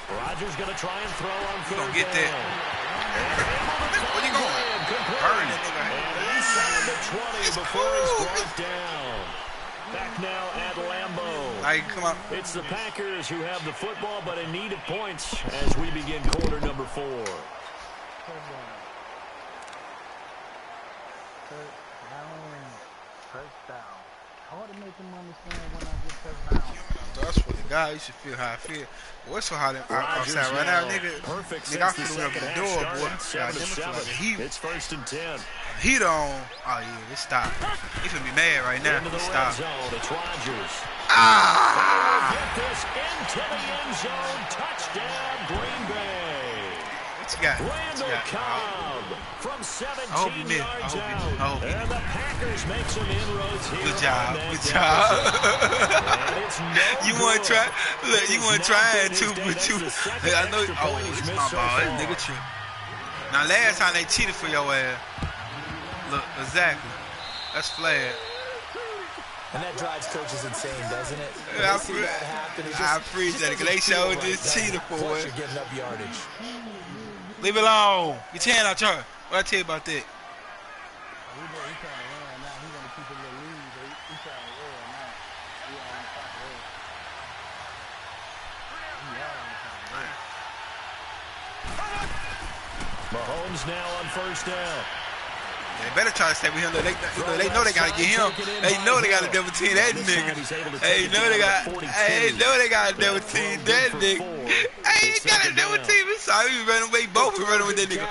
Rodgers going to try and throw on third down. Get that. Where you going? Burn that nigga. And inside the 20 before he's brought down. Back now at Lambeau. Come on. It's the Packers who have the football, but in need of points as we begin quarter number 4. Hard to make them understand when I get touched down. That's what the guy. You should feel how I feel. Boy, it's so hot outside right now, nigga. Nigga, I feel up the door, boy. It's 1st and 10. Heat on. Oh yeah, it stopped. He finna be mad right now. Into the It red stopped. zone. It's Rodgers. Get this into the end zone. Touchdown, Green Bay. What you got? Randall Cobb from 17 yards out. I And the Packers make some inroads here. Good job. Good job. You want to try? Look, you want to try it too, but you. I know. Oh, it's my ball. This nigga trip. Now, last time they cheated for your ass. Look, exactly. That's flag. And that drives coaches insane, doesn't it? I appreciate it, because they showed this cheater for it. You're giving up yardage. Leave it alone. Get your hand out your. What I tell you about that? He's trying to run now. He's going to keep a little lead. He's trying to run now. He's on the top of it. Mahomes now on 1st down. They better try to stay with him. They know they got to get him. They know they got to double team that nigga. They know they got to double team that nigga. Hey, you got to double team. It's sorry, we running away. Both we running with that nigga.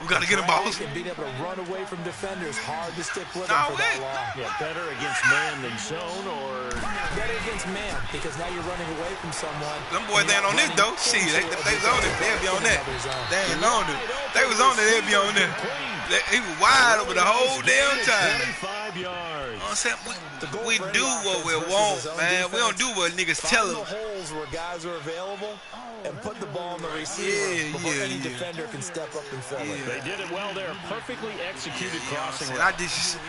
We got to get him, boss. Being able to run away from defenders, hard to stick with them for that long. Yeah, better against man than zone, or better against man, because now you're running away from someone. Them boys ain't on this though. Shit, they was on it. They'll be on that. They ain't on it. They was on it. They'll be on that. He was wide over the whole damn time. 25 yards. You know what I'm saying? We do what we want, man. We don't do what niggas tell us. The holes where guys are available and put the ball in the receiver before any defender can step up and fill it. They did it well there. Perfectly executed crossing. I do niggas.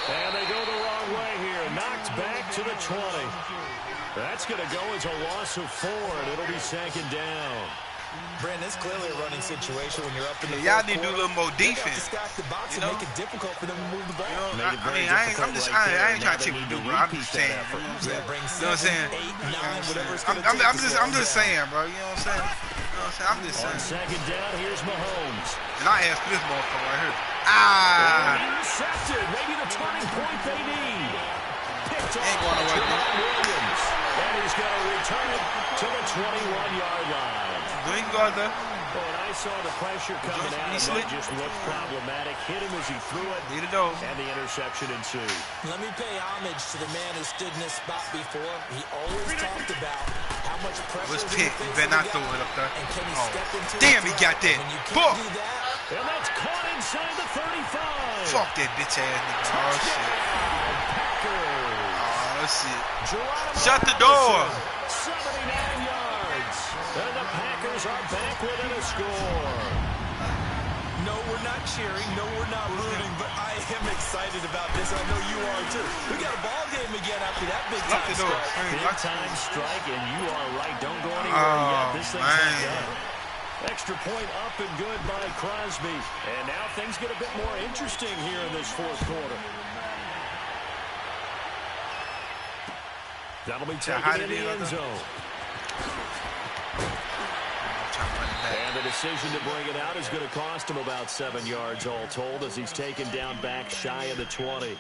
And they go the wrong way here. Knocked back to the 20. That's going to go as a loss of 4, and it'll be 2nd down. Brandon, it's clearly a running situation when you're up in the y'all need to do a little more defense. You know? Make it difficult for them to move the ball. You know, I ain't trying to cheat with you, bro. I'm just saying. You know what I'm saying? I'm just saying, bro. You know what I'm saying? I'm just saying. On 2nd down, here's Mahomes. And I asked for this motherfucker right here. Intercepted. Maybe the turning point they need. Picked off Ain't going away, Williams. And he's going to return it to the 21-yard line. Doing good there. Well, and I saw the pressure coming out, and that just looked problematic. Hit him as he threw it, and the interception ensued. Let me pay homage to the man who stood in this spot before. He always talked about how much pressure was picked. You better not throw it up there. And can he step into damn, he got that. Fuck. And that's caught inside the 35. Fuck that bitch ass nigga. Oh, shit. Oh, shit. Shut the door. 79 yards. And the Packers are back within a score. No, we're not cheering. No, we're not rooting. But I am excited about this. I know you are too. We got a ball game again after that big time strike. Big time strike, and you are right. Don't go anywhere yet. This thing's not done. Extra point up and good by Crosby. And now things get a bit more interesting here in this 4th quarter. That'll be taken in the end zone. And the decision to bring it out is going to cost him about 7 yards all told as he's taken down back shy of the 20.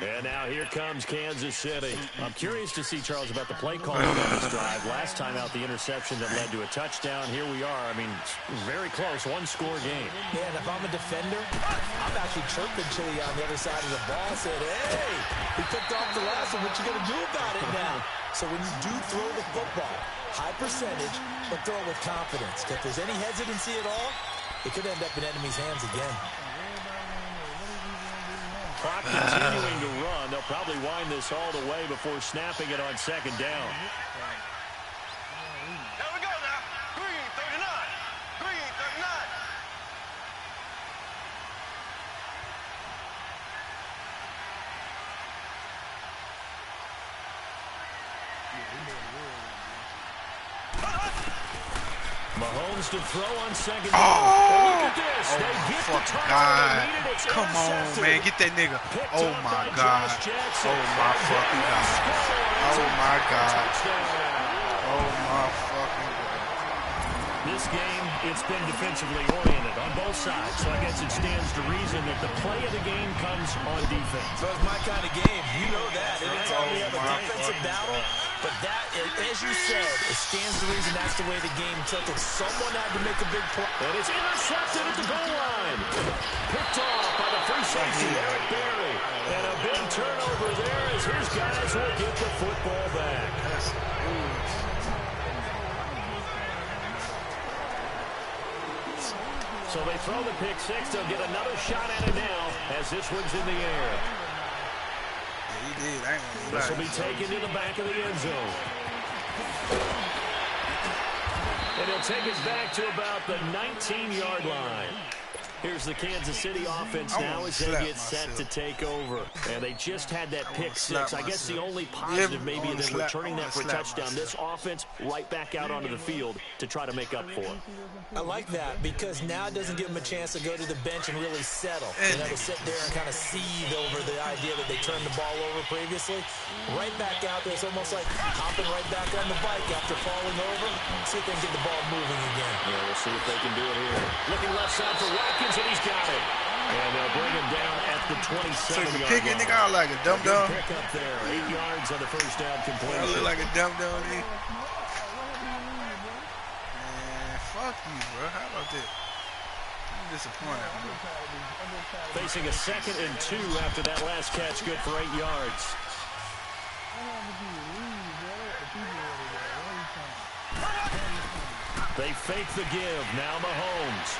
And now here comes Kansas City. I'm curious to see, Charles, about the play calling on this drive. Last time out, the interception that led to a touchdown. Here we are. I mean, very close, one-score game. Yeah, and if I'm a defender, I'm actually chirping Chili on the other side of the ball. Said, hey, he picked off the last one. What you going to do about it now? So when you do throw the football, high percentage, but throw it with confidence. If there's any hesitancy at all, it could end up in enemy's hands again. Clock continuing to run. They'll probably wind this all the way before snapping it on 2nd down. Here we go now. Green 39. Green 39. Mahomes to throw on second down. And look at this. Oh, They my get the fucking turnover God. they needed. It's Come on, intercepted. man. Get that nigga. Picked Oh, up my by God. Josh Jackson. Oh, my fucking God. Oh, my God. Oh, my fucking God. This game, it's been defensively oriented on both sides, so I guess it stands to reason that the play of the game comes on defense. So it's my kind of game. You know that. Anytime we have a defensive battle, but that, as you said, it stands to reason that's the way the game tilted. Someone had to make a big play. And it's intercepted at the goal line. Picked off by the free safety, Eric Berry. And a big turnover there as his guys will get the football back. So they throw the pick six. They'll get another shot at it now as this one's in the air. Yeah, he did. I ain't gonna This will lie. be taken to the back of the end zone. And he'll take it back to about the 19-yard line. Here's the Kansas City offense now as they get set to take over. And they just had that pick six. I guess the only positive maybe of them returning that for a touchdown. This offense right back out onto the field to try to make up for it. I like that because now it doesn't give them a chance to go to the bench and really settle. You know, to sit there and kind of seethe over the idea that they turned the ball over previously. Right back out there, it's almost like hopping right back on the bike after falling over. See if they can get the ball moving again. Yeah, we'll see if they can do it here. Looking left side for Watkins, and he's got it. And they'll bring him down at the 27-yard line. Pick it, nigga, out like a dum-dum. Pick up there, 8 yards on the first down completion. I look like a dum-dum, nigga. Fuck you, bro. How about that? I'm disappointed, bro. Facing a 2nd and 2 after that last catch, good for 8 yards. They fake the give. Now Mahomes.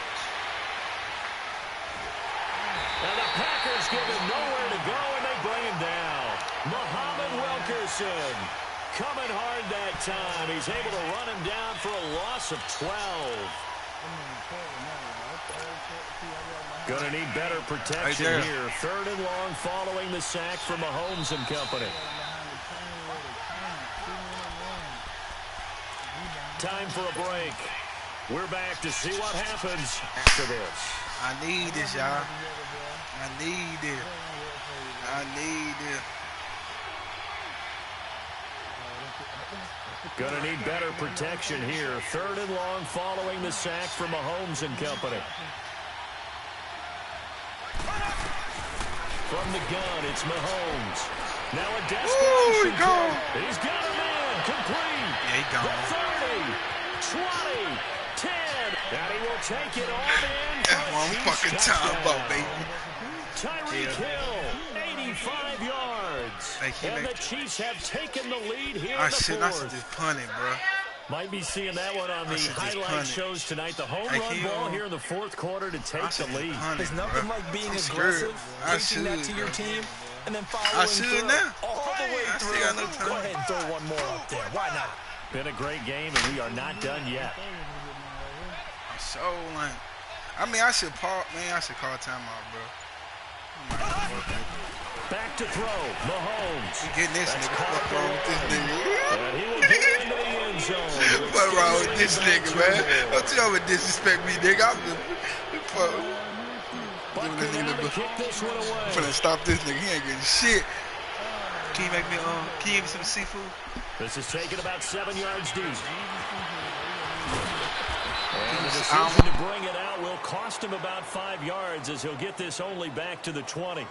And the Packers give him nowhere to go, and they bring him down. Muhammad Wilkerson coming hard that time. He's able to run him down for a loss of 12. Gonna need better protection here. 3rd and long following the sack from Mahomes and company. Time for a break. We're back to see what happens after this. I need this, y'all. I need it. I need it. Gonna need better protection here. 3rd and long following the sack from Mahomes and company. From the gun, it's Mahomes. Now a desperation play. He's got a man complete. Yeah, he gone. The 30, 20, 10. And he will take it all in. That's what I'm fucking talking about, baby. Tyreek Hill, 85 yards. And the Chiefs have taken the lead here in the 4th. I should just punt it, bro. Might be seeing that one on the highlight shows tonight. The home run ball here in the 4th quarter to take the lead. There's nothing like being aggressive, taking that to your team, and then following through all the way through. Go ahead and throw one more up there. Why not? Been a great game, and we are not done yet. So lame. I mean, I should call timeout, bro. Back to throw, Mahomes. You getting this nigga? What's wrong with this nigga? And he will get into the end zone. What's wrong with this nigga, man? Don't you ever disrespect me, nigga. I'm finna stop this nigga. He ain't getting shit. Can you give me some seafood? This is taken about 7 yards deep. And the decision to bring it out will cost him about 5 yards as he'll get this only back to the 20.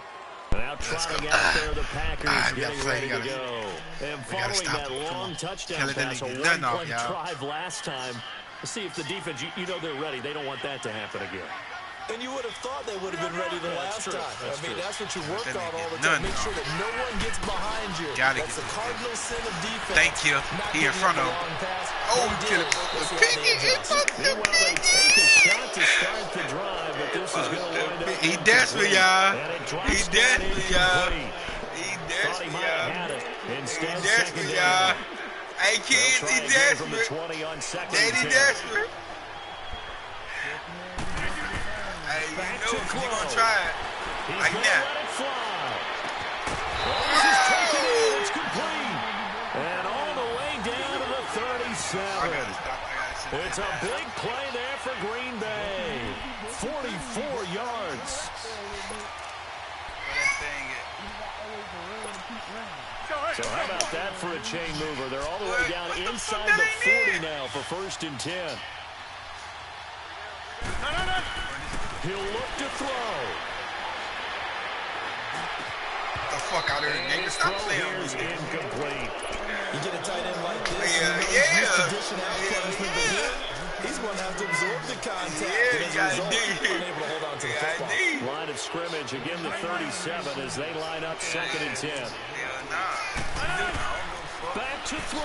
Now trotting out there, the Packers getting ready to go. And following that long touchdown pass, a one-play drive last time. Let's see if the defense, you know they're ready. They don't want that to happen again. And you would have thought they would have been ready the last time. I mean, that's what you work on all the time. Make sure that no one gets behind you. That's the cardinal sin of defense. Thank you. He in front of him. Oh, kill it. Well, they take a shot to start the drive, but this is going to wind up. He desperate, y'all. He desperate, y'all. He desperate, y'all. He desperate, y'all. Hey, kids, he desperate. Daddy desperate. Hey, you know he gonna try it. Like that. It's complete. And all the way down to the 37. I gotta stop. It's a big play there for Green Bay. 44 yards. So how about that for a chain mover? They're all the way down inside the 40 now for 1st and 10. He'll look to throw. The fuck out of here, nigga. Stop playing on me. Incomplete. You get a tight end like this, he's going to have to absorb the contact. Yeah, unable to hold on to the football. Line of scrimmage, again the 37 as they line up 2nd and 10. Back to throw.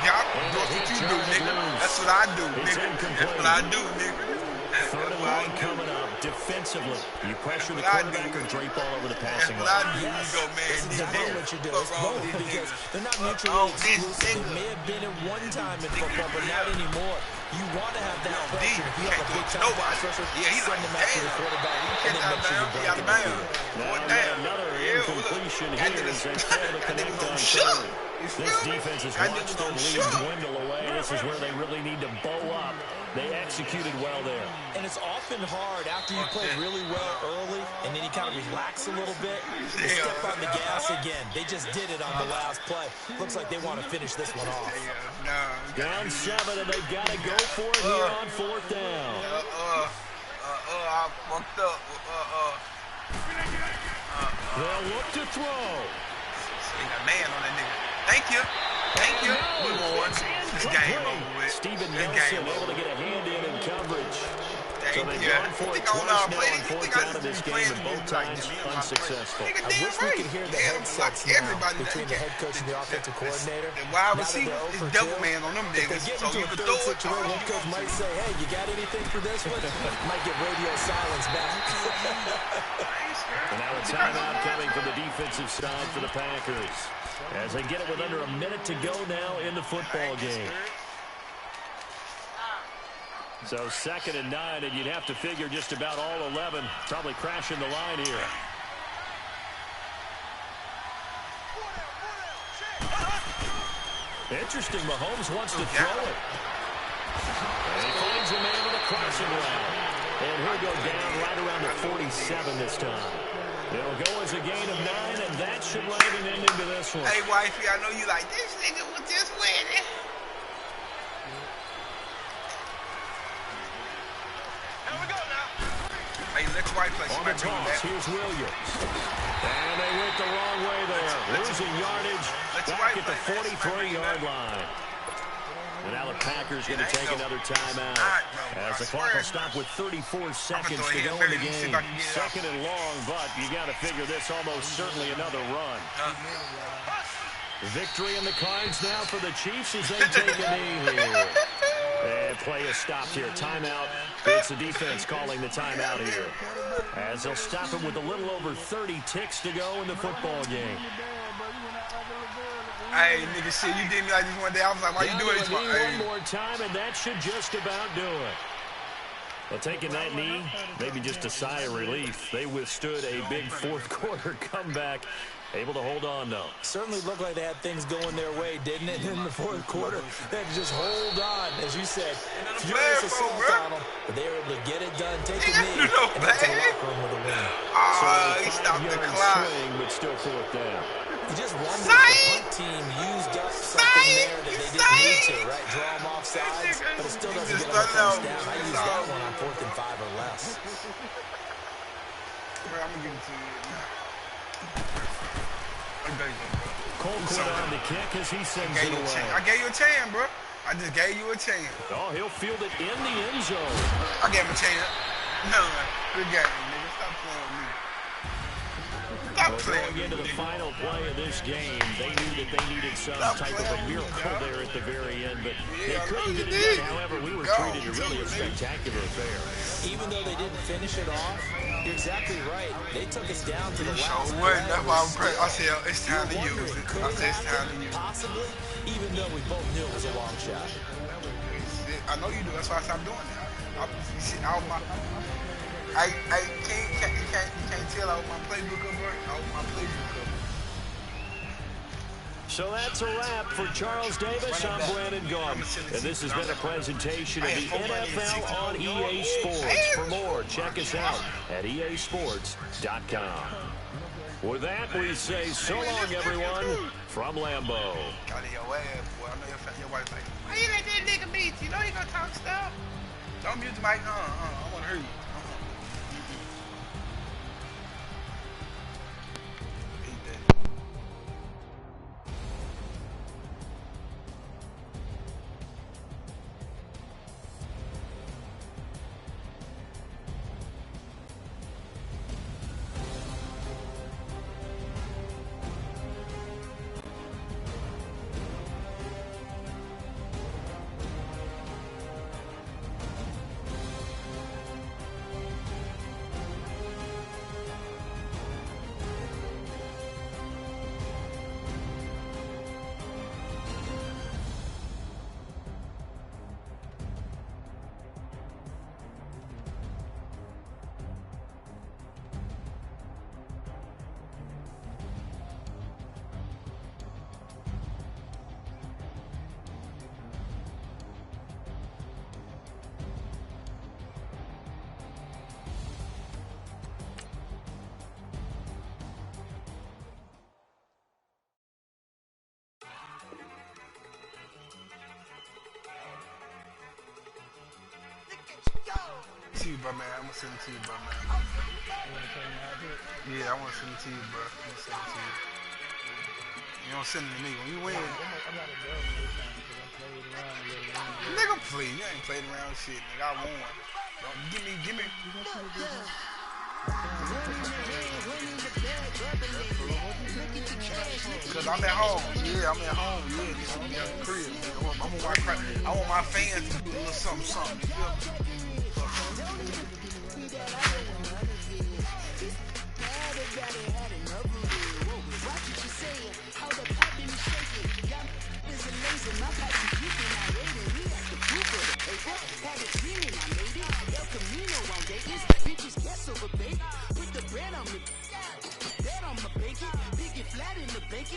Yeah, that's what you do, nigga. That's what I do, nigga. That's what I do, nigga. 3rd and long coming up defensively. You pressure the quarterback or drape all over the passing line. That's what I do. You go, man. It's about what you do. It's both because they're not mutually exclusive. They may have been at one time in football, but not anymore. You want to have that pressure. If you have a big time pass rusher, send them after the quarterback and then make sure you break it downfield. Now another incompletion here as they fail to connect on 3rd. This defense has watched their lead dwindle away. This is where they really need to bow up. They executed well there. And it's often hard after you play really well early and then you kind of relax a little bit. They step on the gas again. They just did it on the last play. Looks like they want to finish this one off. Down 7, and they've got to go for it here on 4th down. I fucked up. They'll look to throw. Ain't a man on that nigga. Thank you. We won. This game over with. Stephen Nelson able to get a hand in coverage. So they've you. gone for it twice now on 4th down in this game, and both times unsuccessful. I wish we could hear the headsets now between the head coach and the offensive coordinator. The wide receiver is double man on them If niggas. they get So into you a can third throw it. situation, head coach might say, hey, you got anything for this one? Might get radio silence back. And now a timeout coming from the defensive side for the Packers as they get it with under a minute to go now in the football game. So 2nd and 9, and you'd have to figure just about all 11 probably crashing the line here. Interesting, Mahomes wants to throw it. And he finds a man with a crossing route. And he'll go down right around the 47 this time. It'll go as a gain of 9, and that should land an ending to this one. Hey, wifey, I know you like this nigga was just winning. Here we go now. Hey, let's white play. On the toss, here's Williams. And they went the wrong way there. Losing yardage back at the 43-yard line. And now the Packers going to take another timeout as the clock will stop with 34 seconds to go in the game. 2nd and long, but you got to figure this almost certainly another run. Victory in the cards now for the Chiefs as they take a knee here. And play is stopped here. Timeout. It's the defense calling the timeout here. As they'll stop him with a little over 30 ticks to go in the football game. Hey, nigga, shit, you did me like this one day. I was like, why you doing this? One more time, and that should just about do it. Well, taking that knee, maybe just a sigh of relief. They withstood a big 4th quarter comeback. Able to hold on, though. Certainly looked like they had things going their way, didn't it, in the 4th quarter? They had to just hold on, as you said. Furious assault on them, but they were able to get it done, take a knee, and get to the locker room with a win. He stopped the clock. Swing, but still 4th down. You just wonder if the punt team used up something there that they didn't need to, right? Draw them off sides, but it still doesn't get on the first down. I use that one on 4th and 5 or less. Bro, I'm going to give it to you. Colquitt on the kick as he sends it away. I gave you a chance, bro. I just gave you a chance. Oh, he'll field it in the end zone. I gave him a chance. No, good game, nigga. Stop playing with me. Stop playing. Going into the final play of this game, they knew that they needed some type of a miracle there at the very end, but they couldn't get it done. However, we were treated to really a spectacular affair. Even though they didn't finish it off, you're exactly right. They took us down to the last play. That's why I'm praying. I said, it's time to use it. I said, it's time to use it. Possibly, even though we both knew it was a long shot. I know you do. That's why I stopped doing it. I can't tell out my playbook of work. Out my playbook of. So that's a wrap for Charles Davis. I'm Brandon Gordon. And this has been a presentation of the NFL on EA Sports. For more, check us out at easports.com. With that, we say so long, everyone, from Lambeau. Got in your ass, boy. I know your wife like, why you let that nigga beat you? You know he gonna talk stuff. Don't mute the mic. I wanna hear you. To you, bro, man. I'm gonna send it to you, bro, man. Yeah, I wanna send it to you, bro. I'm gonna send it to you. You don't send it to me. When you win, nigga, please. You ain't played around with shit, nigga. I won. Don't give me. Cause I'm at home. Yeah, I'm at home. Yeah, this is the crib. I want my fans to do a little something. You feel me?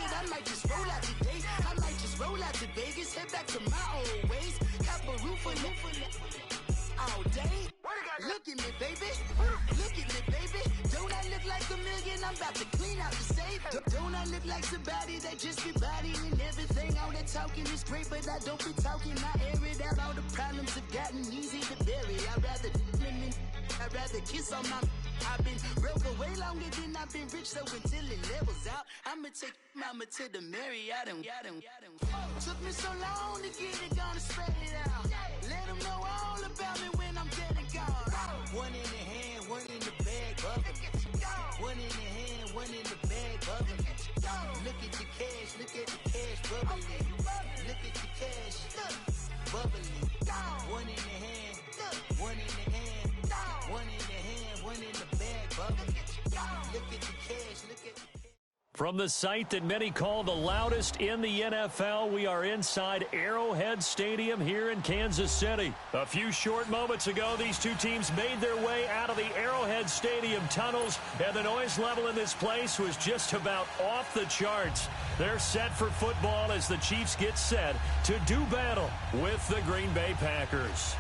I might just roll out today. I might just roll out to Vegas, head back to my old ways. Cop a roof all day. Look at me, baby. Look at me, baby. Don't I look like $1 million? I'm about to clean out the safe. Don't I look like somebody that just be bodying everything? All that talking is great, but I don't be talking. I air it out. All the problems have gotten easy to bury. I'd rather kiss on my. I've been broke away longer than I've been rich, so until it levels out, I'ma take mama to the Marriott and took me so long to get it, gonna spread it out. Let them know all about me when I'm dead and gone. One in the hand, one in the bag, bubbling. One in the hand, one in the bag, bubbling. Look at the cash, bubbling. Look at the cash, bubbling. One in the hand, one in the hand, one in the hand, one in the bag, bubbling. Look at the cash, look at the cash. From the site that many call the loudest in the NFL, we are inside Arrowhead Stadium here in Kansas City. A few short moments ago, these two teams made their way out of the Arrowhead Stadium tunnels, and the noise level in this place was just about off the charts. They're set for football as the Chiefs get set to do battle with the Green Bay Packers.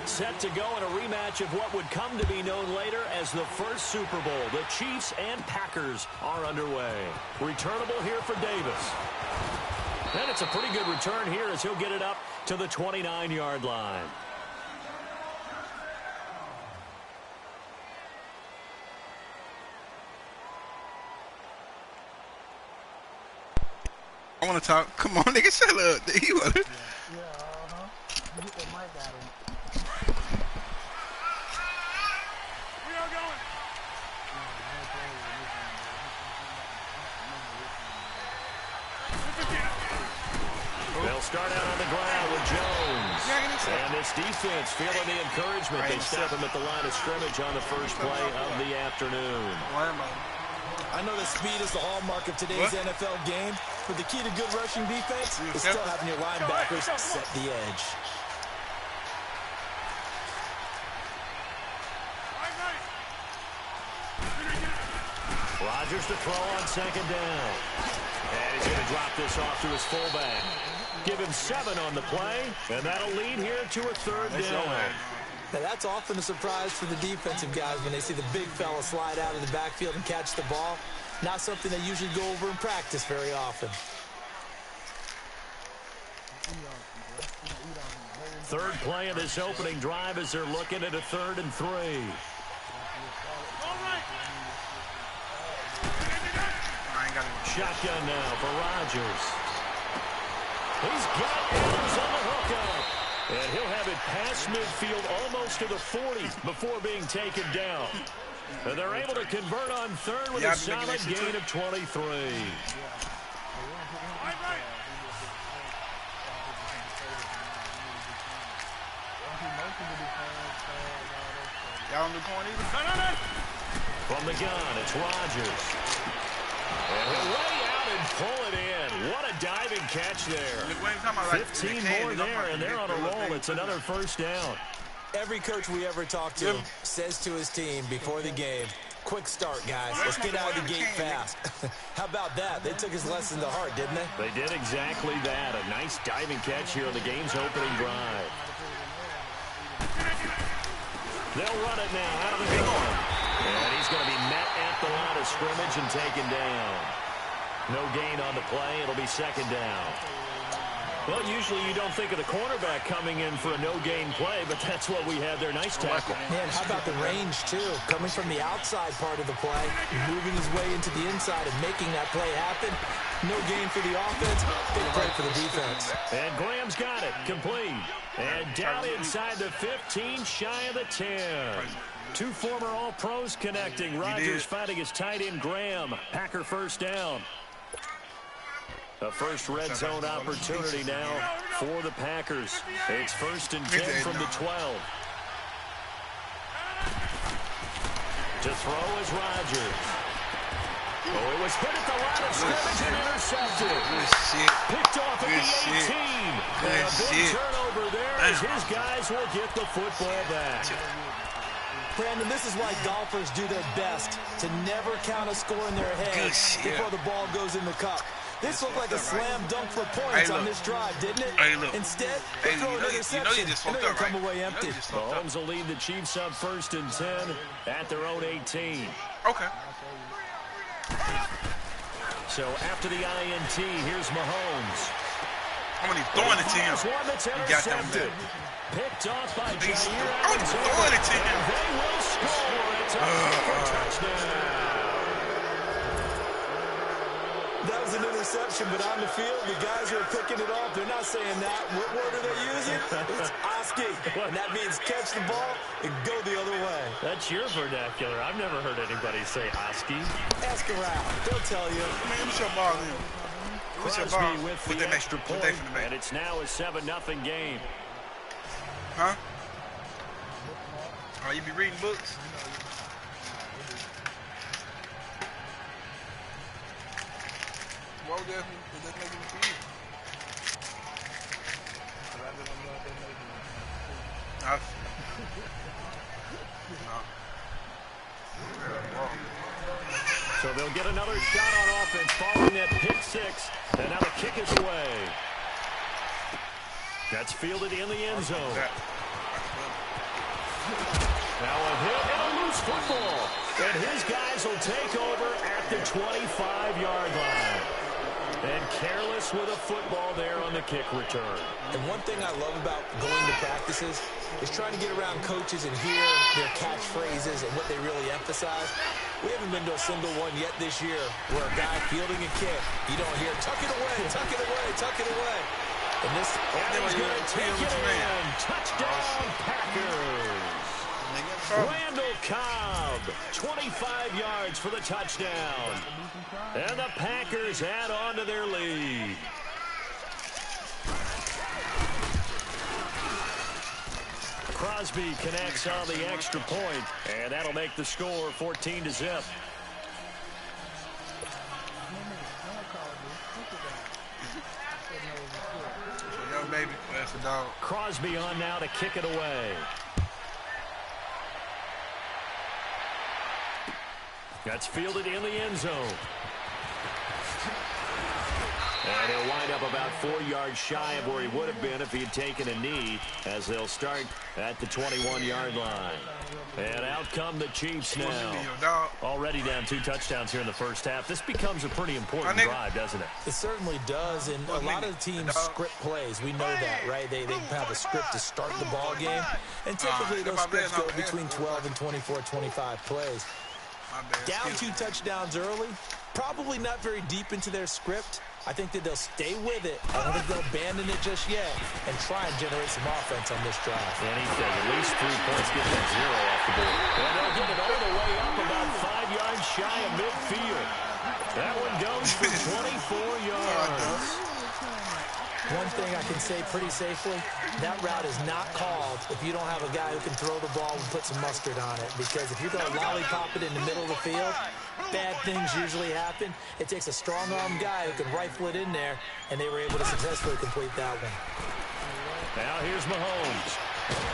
Set to go in a rematch of what would come to be known later as the first Super Bowl. The Chiefs and Packers are underway. Returnable here for Davis. And it's a pretty good return here as he'll get it up to the 29-yard line. I want to talk. Come on, nigga, shut up. You want it? Get that mic out of him. They'll start out on the ground with Jones. And this defense feeling the encouragement. They step him at the line of scrimmage on the first play of the afternoon. I know that speed is the hallmark of today's NFL game, but the key to good rushing defense is still having your linebackers set the edge. Rodgers to throw on second down. And he's going to drop this off to his fullback. Give him 7 on the play, and that'll lead here to a third down. Now, that's often a surprise for the defensive guys when they see the big fella slide out of the backfield and catch the ball. Not something they usually go over in practice very often. Third play of this opening drive as they're looking at a 3rd and 3. Shotgun now for Rodgers. He's got Adams on the hookup. And he'll have it past midfield almost to the 40 before being taken down. And they're able to convert on 3rd with a solid gain of 23. Y'all on the corner either? From the gun, it's Rodgers. And he'll lay out and pull it in. What a diving catch there. 15 more there, and they're on a roll. It's another first down. Every coach we ever talk to says to his team before the game, quick start, guys. Let's get out of the gate fast. How about that? They took his lesson to heart, didn't they? They did exactly that. A nice diving catch here on the game's opening drive. They'll run it now out of the gun. And he's going to be met at the line of scrimmage and taken down. No gain on the play. It'll be second down. Well, usually you don't think of the cornerback coming in for a no-gain play, but that's what we had there. Nice tackle. Man, how about the range, too? Coming from the outside part of the play, moving his way into the inside and making that play happen. No gain for the offense, big play for the defense. And Graham's got it, complete. And down inside the 15, shy of the 10. 2 former All-Pros connecting. Rodgers fighting his tight end, Graham. Packer first down. A first red zone opportunity now for the Packers. It's 1st and 10 from the 12. To throw is Rodgers. Oh, it was hit at the line of scrimmage and intercepted. Picked off at the 18. And a big turnover there as his guys will get the football back. Brandon, this is why golfers do their best to never count a score in their head before the ball goes in the cup. This looked like a slam dunk for points on this drive, didn't it? Instead, they throw an interception, and they're going to come away empty. Mahomes will lead the Chiefs up 1st and 10 at their own 18. Okay. So after the INT, here's Mahomes. I'm going to be throwing it to him. One that's intercepted. Picked off by Jair I'm throwing it to him. They will score. It's a touchdown. That was an interception, but on the field, the guys who are picking it off, they're not saying that. What word are they using? It's Oski, and that means catch the ball and go the other way. That's your vernacular. I've never heard anybody say Oski. Ask around. They'll tell you. Man, what's your ball in? What's your ball? Crosby with the extra point, and it's now a 7-0 game. Huh? Oh, you be reading books? What was that? Was that making it for you? So they'll get another shot on offense following that pick 6, and now the kick is away. That's fielded in the end zone. Now a hit and a loose football. And his guys will take over at the 25-yard line. And careless with a football there on the kick return. And one thing I love about going to practices is trying to get around coaches and hear their catchphrases and what they really emphasize. We haven't been to a single one yet this year where a guy fielding a kick, you don't hear, tuck it away, tuck it away, tuck it away. And this is going to take it in. Touchdown, Packers. Randall Cobb, 25 yards for the touchdown. And the Packers add on to their lead. Crosby connects on the extra point, and that'll make the score 14-0. Baby, that's a dog. Crosby on now to kick it away. That's fielded in the end zone. And he'll wind up about 4 yards shy of where he would have been if he had taken a knee, as they'll start at the 21-yard line. And out come the Chiefs now. Already down 2 touchdowns here in the first half. This becomes a pretty important drive, doesn't it? It certainly does, and a lot of the teams script plays. We know that, right? They have a script to start the ball game, and typically those scripts go between 12 and 24, 25 plays. Down 2 touchdowns early, probably not very deep into their script. I think that they'll stay with it. I don't think they'll abandon it just yet and try and generate some offense on this drive. Anything, at least 3 points, get that 0 off the board. And they'll get it all the way up about 5 yards shy of midfield. That one goes for 24 yards. One thing I can say pretty safely, that route is not called if you don't have a guy who can throw the ball and put some mustard on it. Because if you're going to lollipop it in the middle of the field, bad things usually happen. It takes a strong-arm guy who can rifle it in there, and they were able to successfully complete that one. Now here's Mahomes.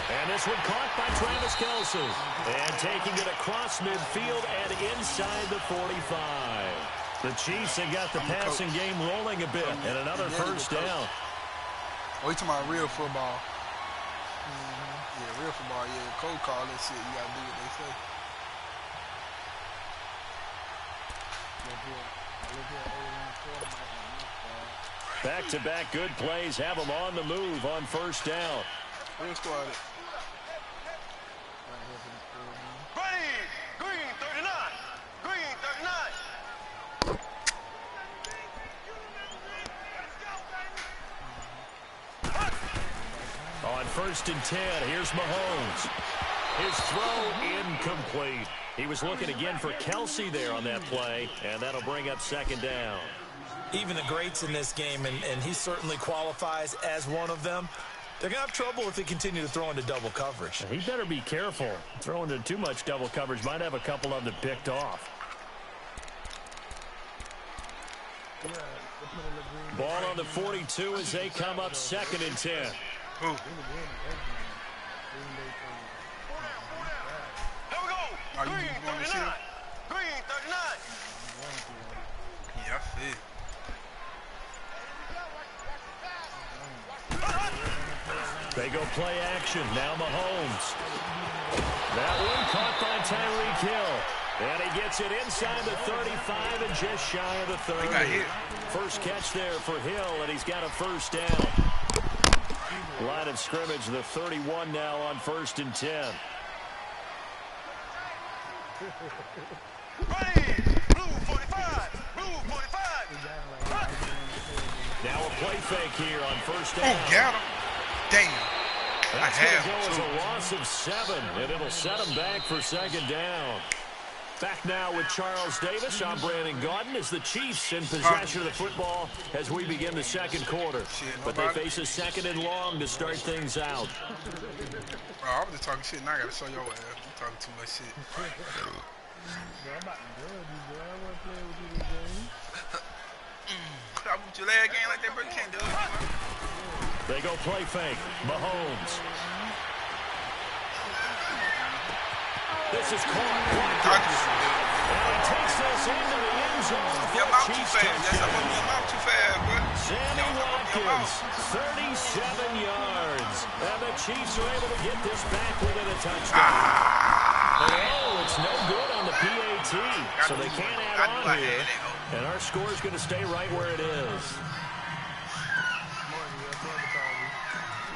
And this one caught by Travis Kelce. And taking it across midfield and inside the 45. The Chiefs have got the passing game rolling a bit, and another first down. Oh, you talking about real football? Yeah, real football. Yeah, cold call that shit. You gotta do what they say. Back-to-back good plays have them on the move on first down. Real squad. Green 39. Green 39. On 1st and 10, here's Mahomes. His throw incomplete. He was looking again for Kelce there on that play, and that'll bring up 2nd down. Even the greats in this game, and he certainly qualifies as one of them, they're going to have trouble if they continue to throw into double coverage. He better be careful. Throwing into too much double coverage might have a couple of them picked off. Ball on the 42 as they come up 2nd and 10. Who? Here we go. Green 39. Green 39. Yeah, I feel. They go play action. Now Mahomes. That one caught by Tyreek Hill. And he gets it inside the 35 and just shy of the 30. He got hit. First catch there for Hill, and he's got a first down. Line of scrimmage, the 31 now on 1st and 10. Blue 45. Blue 45. Now a play fake here on 1st down. Oh, got him. Damn. That's going to go as a loss of 7, and it'll set him back for 2nd down. Back now with Charles Davis. I'm Brandon Gaudin as the Chiefs in possession of the football as we begin the 2nd quarter. But they face a 2nd and long to start things out. Bro, I'm just talking shit, and I gotta show your ass. I'm talking too much shit. I want your leg game like that, bro. You can't do it. They go play fake. Mahomes. This is caught. And he takes this into the end zone. Your mouth too fast. Yes, I'm your mouth too fast, bro. Sammy Watkins, 37 yards. And the Chiefs are able to get this back within a touchdown. Oh, it's no good on the PAT. So they can't add on here. And our score is going to stay right where it is.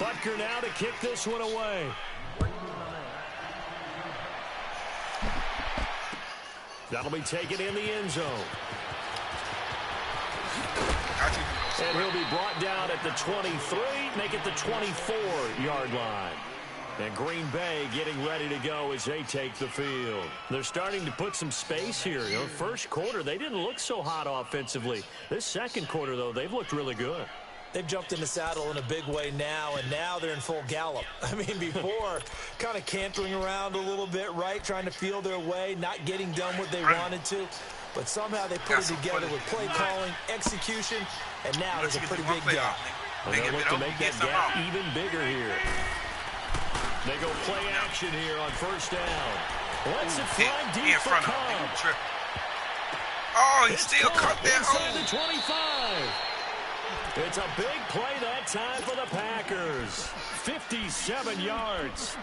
Butker now to kick this one away. That'll be taken in the end zone. And he'll be brought down at the 23, make it the 24-yard line. And Green Bay getting ready to go as they take the field. They're starting to put some space here. You know, first quarter, they didn't look so hot offensively. This 2nd quarter, though, they've looked really good. They've jumped in the saddle in a big way now, and now they're in full gallop. I mean, before, kind of cantering around a little bit, right, trying to feel their way, not getting done what they wanted to. But somehow they put it together with play calling, execution, and now there's a pretty big gap. And they'll look to make that gap even bigger here. They go play action here on 1st down. Let's it fly deep for Cobb. Oh, he still caught that. Inside the 25. It's a big play that time for the Packers. 57 yards.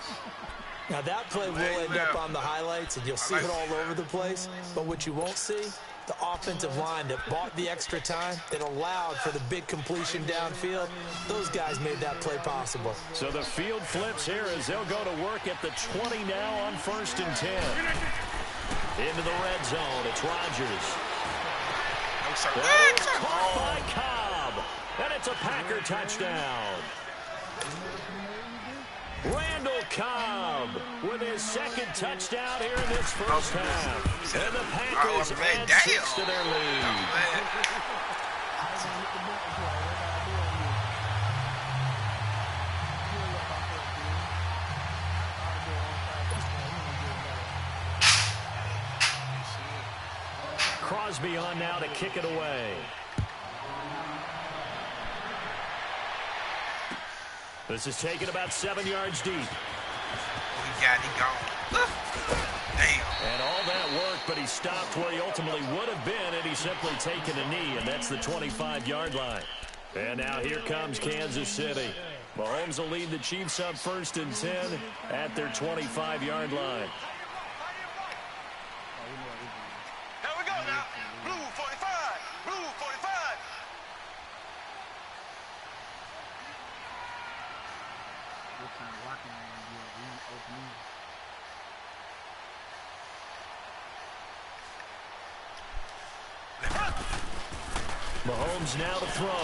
Now that play will end up on the highlights, and you'll see it all over the place. But what you won't see, the offensive line that bought the extra time, that allowed for the big completion downfield, those guys made that play possible. So the field flips here as they'll go to work at the 20 now on 1st and 10. Into the red zone, it's Rodgers. It's caught by Cobb, and it's a Packer touchdown. Randall Cobb with his second touchdown here in this first half. And the Packers add 6 to their lead. Crosby on now to kick it away. This is taken about 7 yards deep. He got it gone. Damn. And all that work, but he stopped where he ultimately would have been had he simply taken a knee, and that's the 25-yard line. And now here comes Kansas City. Mahomes will lead the Chiefs up 1st and 10 at their 25-yard line. Here we go now. Blue 45. Blue 45. What kind of walking around here? Opening. Mahomes now to throw.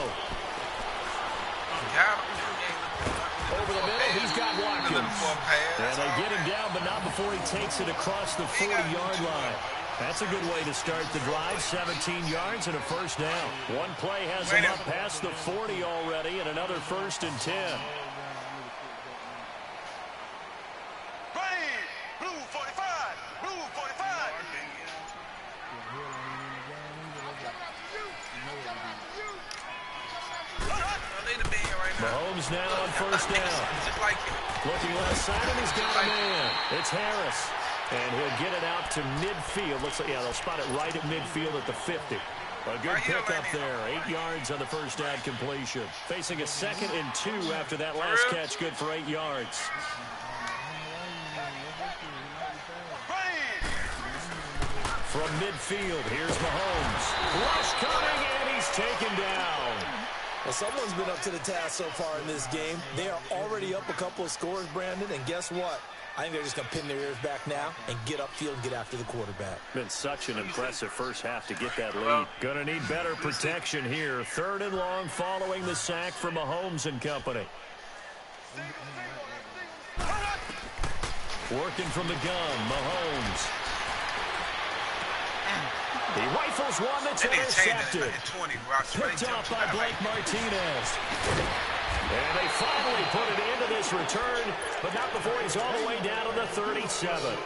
Over the middle, he's got Watkins. And they get him down, but not before he takes it across the 40-yard line. That's a good way to start the drive. 17 yards and a first down. One play has him up past the 40 already, and another 1st and 10. Ready. Blue 45. Blue 45. Mahomes now on 1st down. Looking left side, and he's got a man. It's Harris. And he'll get it out to midfield. Looks like, yeah, they'll spot it right at midfield at the 50. A good pickup there. 8 yards on the first down completion. Facing a 2nd and 2 after that last catch. Good for 8 yards. From midfield, here's Mahomes. Rush coming, and he's taken down. Well, someone's been up to the task so far in this game. They are already up a couple of scores, Brandon, and guess what? I think they're just going to pin their ears back now and get upfield and get after the quarterback. Been such an impressive first half to get that lead. Going to need better protection here. 3rd and long following the sack from Mahomes and company. Working from the gun, Mahomes. He rifles one that's intercepted. Picked off by Blake Martinez. And they finally put it into this return, but not before he's all the way down to the 37.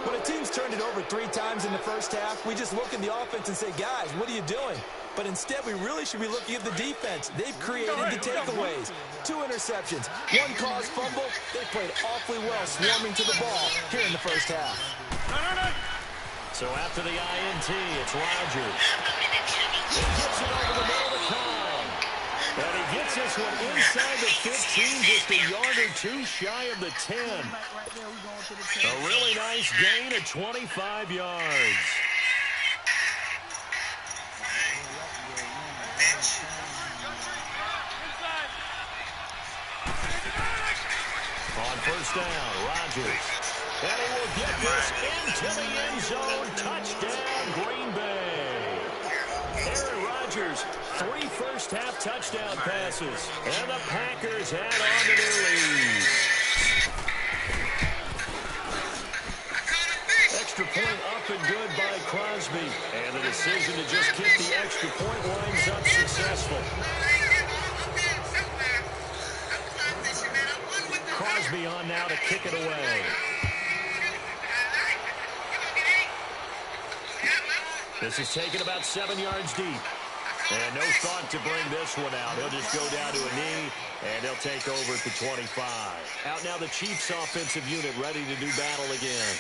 When a team's turned it over 3 times in the first half, we just look at the offense and say, guys, what are you doing? But instead, we really should be looking at the defense. They've created the takeaways. 2 interceptions, 1 caused fumble. They played awfully well swarming to the ball here in the first half. So after the INT, it's Rodgers. He gets it over the middle of Cobb. And he gets this one inside the 15, just a yard or 2 shy of the 10. A really nice gain of 25 yards. On first down, Rodgers. And he will get this into the end zone. Touchdown, Green Bay. Aaron Rodgers, 3 first-half touchdown passes. And the Packers add on to their lead. Extra point up and good by Crosby. And the decision to just kick the extra point winds up successful. Crosby on now to kick it away. This is taken about 7 yards deep. And no thought to bring this one out. He'll just go down to a knee, and he'll take over at the 25. Out now the Chiefs offensive unit ready to do battle again.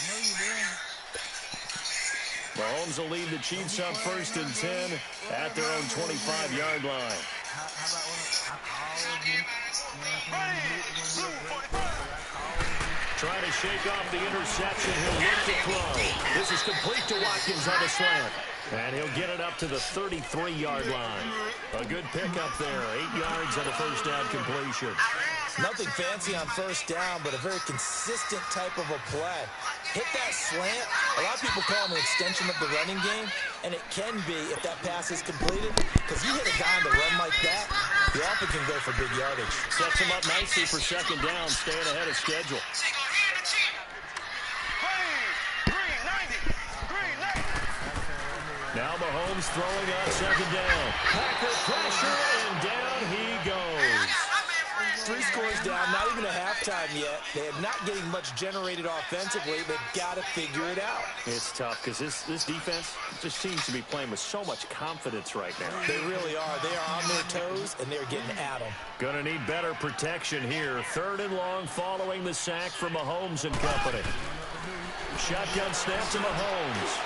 know you doing. Mahomes will lead the Chiefs up 1st and 10 at their own 25-yard line. How about when I called you? Blue 45. Trying to shake off the interception. He'll look to throw. This is complete to Watkins on the slant. And he'll get it up to the 33-yard line. A good pickup there. 8 yards on the first down completion. Nothing fancy on first down, but a very consistent type of a play. Hit that slant. A lot of people call it an extension of the running game, and it can be if that pass is completed, because you hit a guy on the run like that, you often can go for big yardage. Sets him up nicely for second down, staying ahead of schedule. Now Mahomes throwing on second down. Packer pressure, and down he goes. 3 scores down, not even a halftime yet. They are not getting much generated offensively. They've got to figure it out. It's tough because this defense just seems to be playing with so much confidence right now. They really are. They are on their toes, and they're getting at them. Going to need better protection here. 3rd and long following the sack from Mahomes and company. Shotgun snap to Mahomes.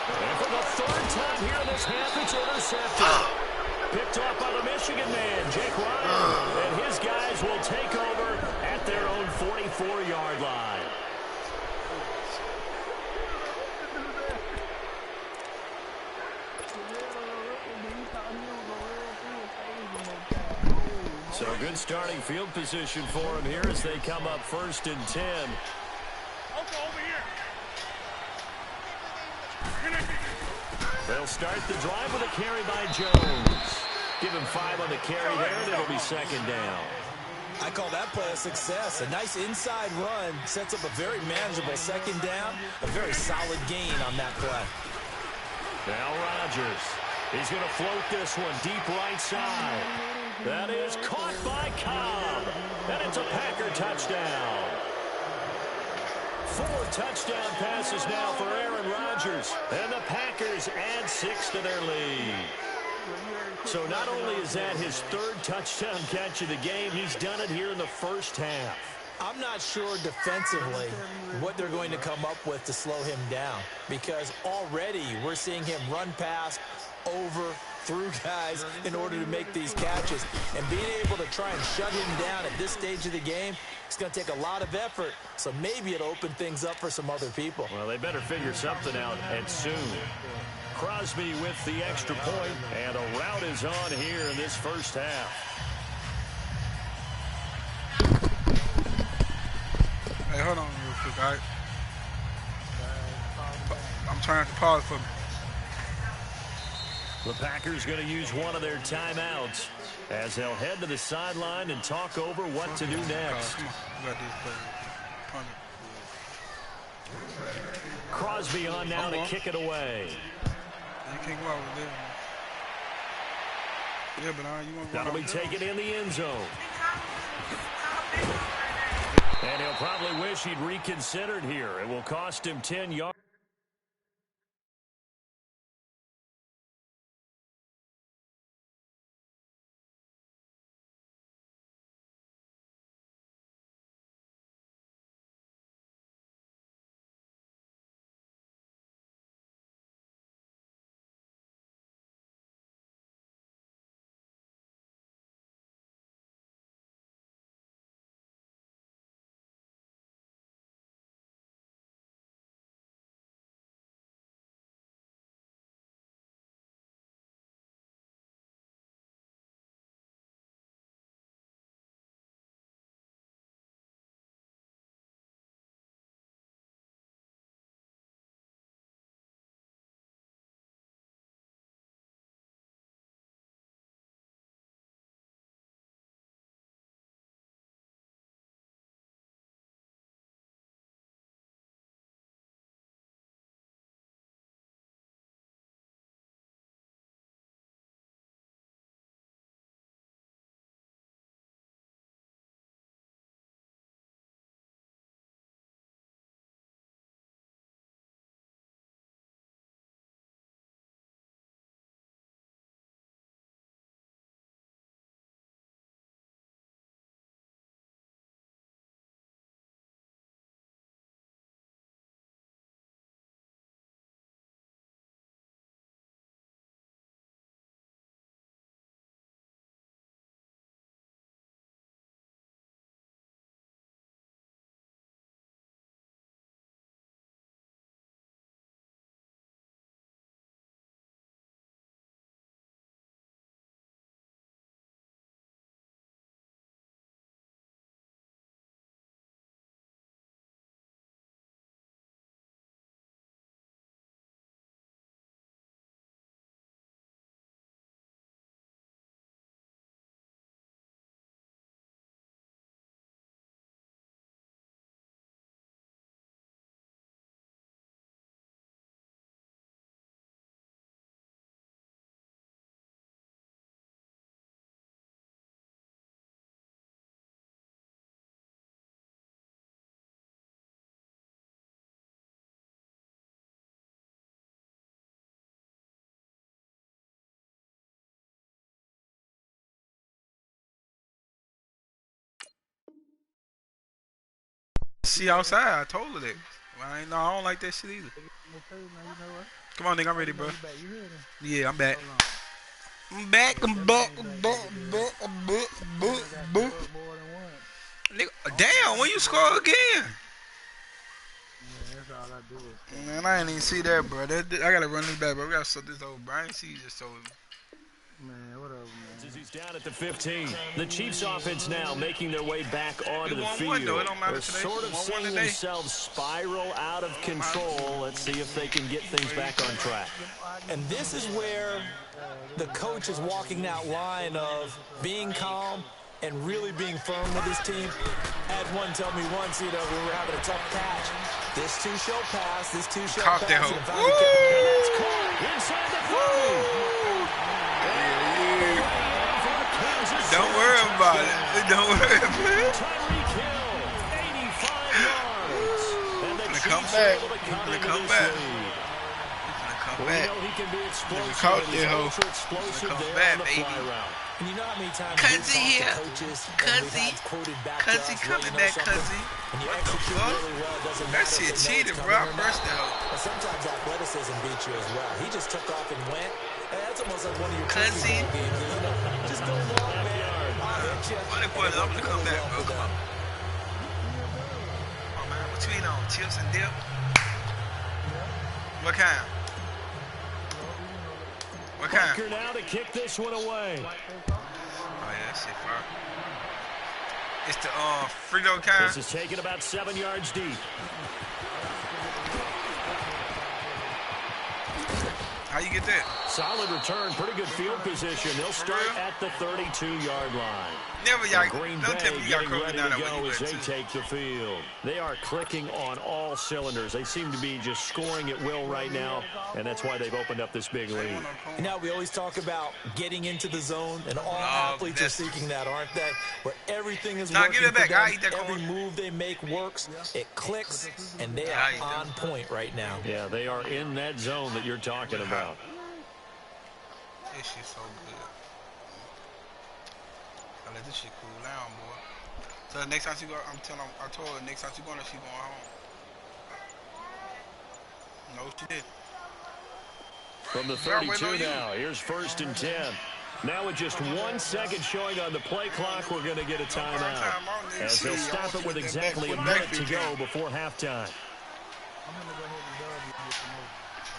And for the 3rd time here in this half, it's intercepted. Picked off by the Michigan man, Jake Ryan. And his guys will take over at their own 44-yard line. So good starting field position for him here as they come up 1st and 10. They'll start the drive with a carry by Jones. Give him 5 on the carry there, and it'll be second down. I call that play a success. A nice inside run sets up a very manageable second down. A very solid gain on that play. Now Rodgers. He's going to float this one deep right side. That is caught by Cobb. And it's a Packer touchdown. 4 touchdown passes now for Aaron Rodgers. And the Packers add 6 to their lead. So not only is that his 3rd touchdown catch of the game, he's done it here in the first half. I'm not sure defensively what they're going to come up with to slow him down, because already we're seeing him run past, over, through guys in order to make these catches. And being able to try and shut him down at this stage of the game, it's going to take a lot of effort. So maybe it'll open things up for some other people. Well, they better figure something out, and soon. Crosby with the extra point, and a rout is on here in this first half. Hey, hold on real quick, all right? I'm trying to pause for me. The Packers going to use one of their timeouts as they'll head to the sideline and talk over what to do next. Come on, we got this play. Crosby on now to kick it away. You can't go out with that. Yeah, but you want to go That'll be taken in the end zone. And he'll probably wish he'd reconsidered here. It will cost him 10 yards. she outside. I told her that. Well, I don't like that shit either. Come on, nigga. I'm ready, bro. Yeah, I'm back. I'm back. Nigga, damn, when you score again? That's all I do. Man, I ain't even see that, bro. I gotta run this back, bro. We gotta sort this over. Brian C just told me. Man, whatever, man. As he's down at the 15. The Chiefs offense now making their way back onto the won field. one, though. It don't matter They're today. sort of Won one seeing today. themselves spiral out of control. Let's see if they can get things back on track. And this is where the coach is walking that line of being calm and really being firm with his team. I had one tell me once, when we were having a tough patch, this too shall pass, this too shall Caught pass. that hoe. And if I would get It's caught inside the 30. Don't worry about it. Don't worry about it. Tyreek Hill, 85 yards. And the Gonna Chiefs come are back. able to cut Gonna into come this back. lead. Come We back. know he can be explosive. caught and that he's hoe. ultra explosive Come there back, on the baby. fly route. And you know how many times Cuzzy we've talked here. to coaches and we've Cuzzy. had quoted back to Cuzzy us, coming well, you know back, something? Cuzzy. When you What the execute fuck? really well, it doesn't That matter shit if they know cheated, it's bro. I coming or pressed not. that hoe. And sometimes athleticism beats you as well. He just took off and went. And that's almost like one of your Cuzzy. turkey ball games. You know, just go long, man. I'll hit you. Why they put it up to come back, bro? Come on. Oh, man. What you eating on? Chips and dip? What kind? What kind? Butker now to kick this one away. Oh, yeah, that shit fire. It's the Frito kind. This is taken about 7 yards deep. How you get that? Solid return, pretty good field position. They'll start real? at the 32-yard line. Never y'all. And Green Don't tell Bay me y'all getting closing ready down to that way go you as went they to. take the field. They are clicking on all cylinders. They seem to be just scoring at will right now, and that's why they've opened up this big lead. You know, we always talk about getting into the zone, and all Love athletes are this. seeking that, aren't they? Where everything is Nah, working give it back. for them. I'll eat that Every corn. move they make works. It clicks, and they I'll eat are that. on point right now. Yeah, they are in that zone that you're talking about. This shit so good. I let this shit cool down, boy. So the next time she go, I told her next time she going, she going home. No, she did. From the Yeah, I'm 32 waiting on you. now, here's 1st and 10. Now with just 1 second showing on the play clock, we're going to get a timeout. As they'll stop it with exactly a minute to go before halftime. I'm gonna go ahead and dub you with the most.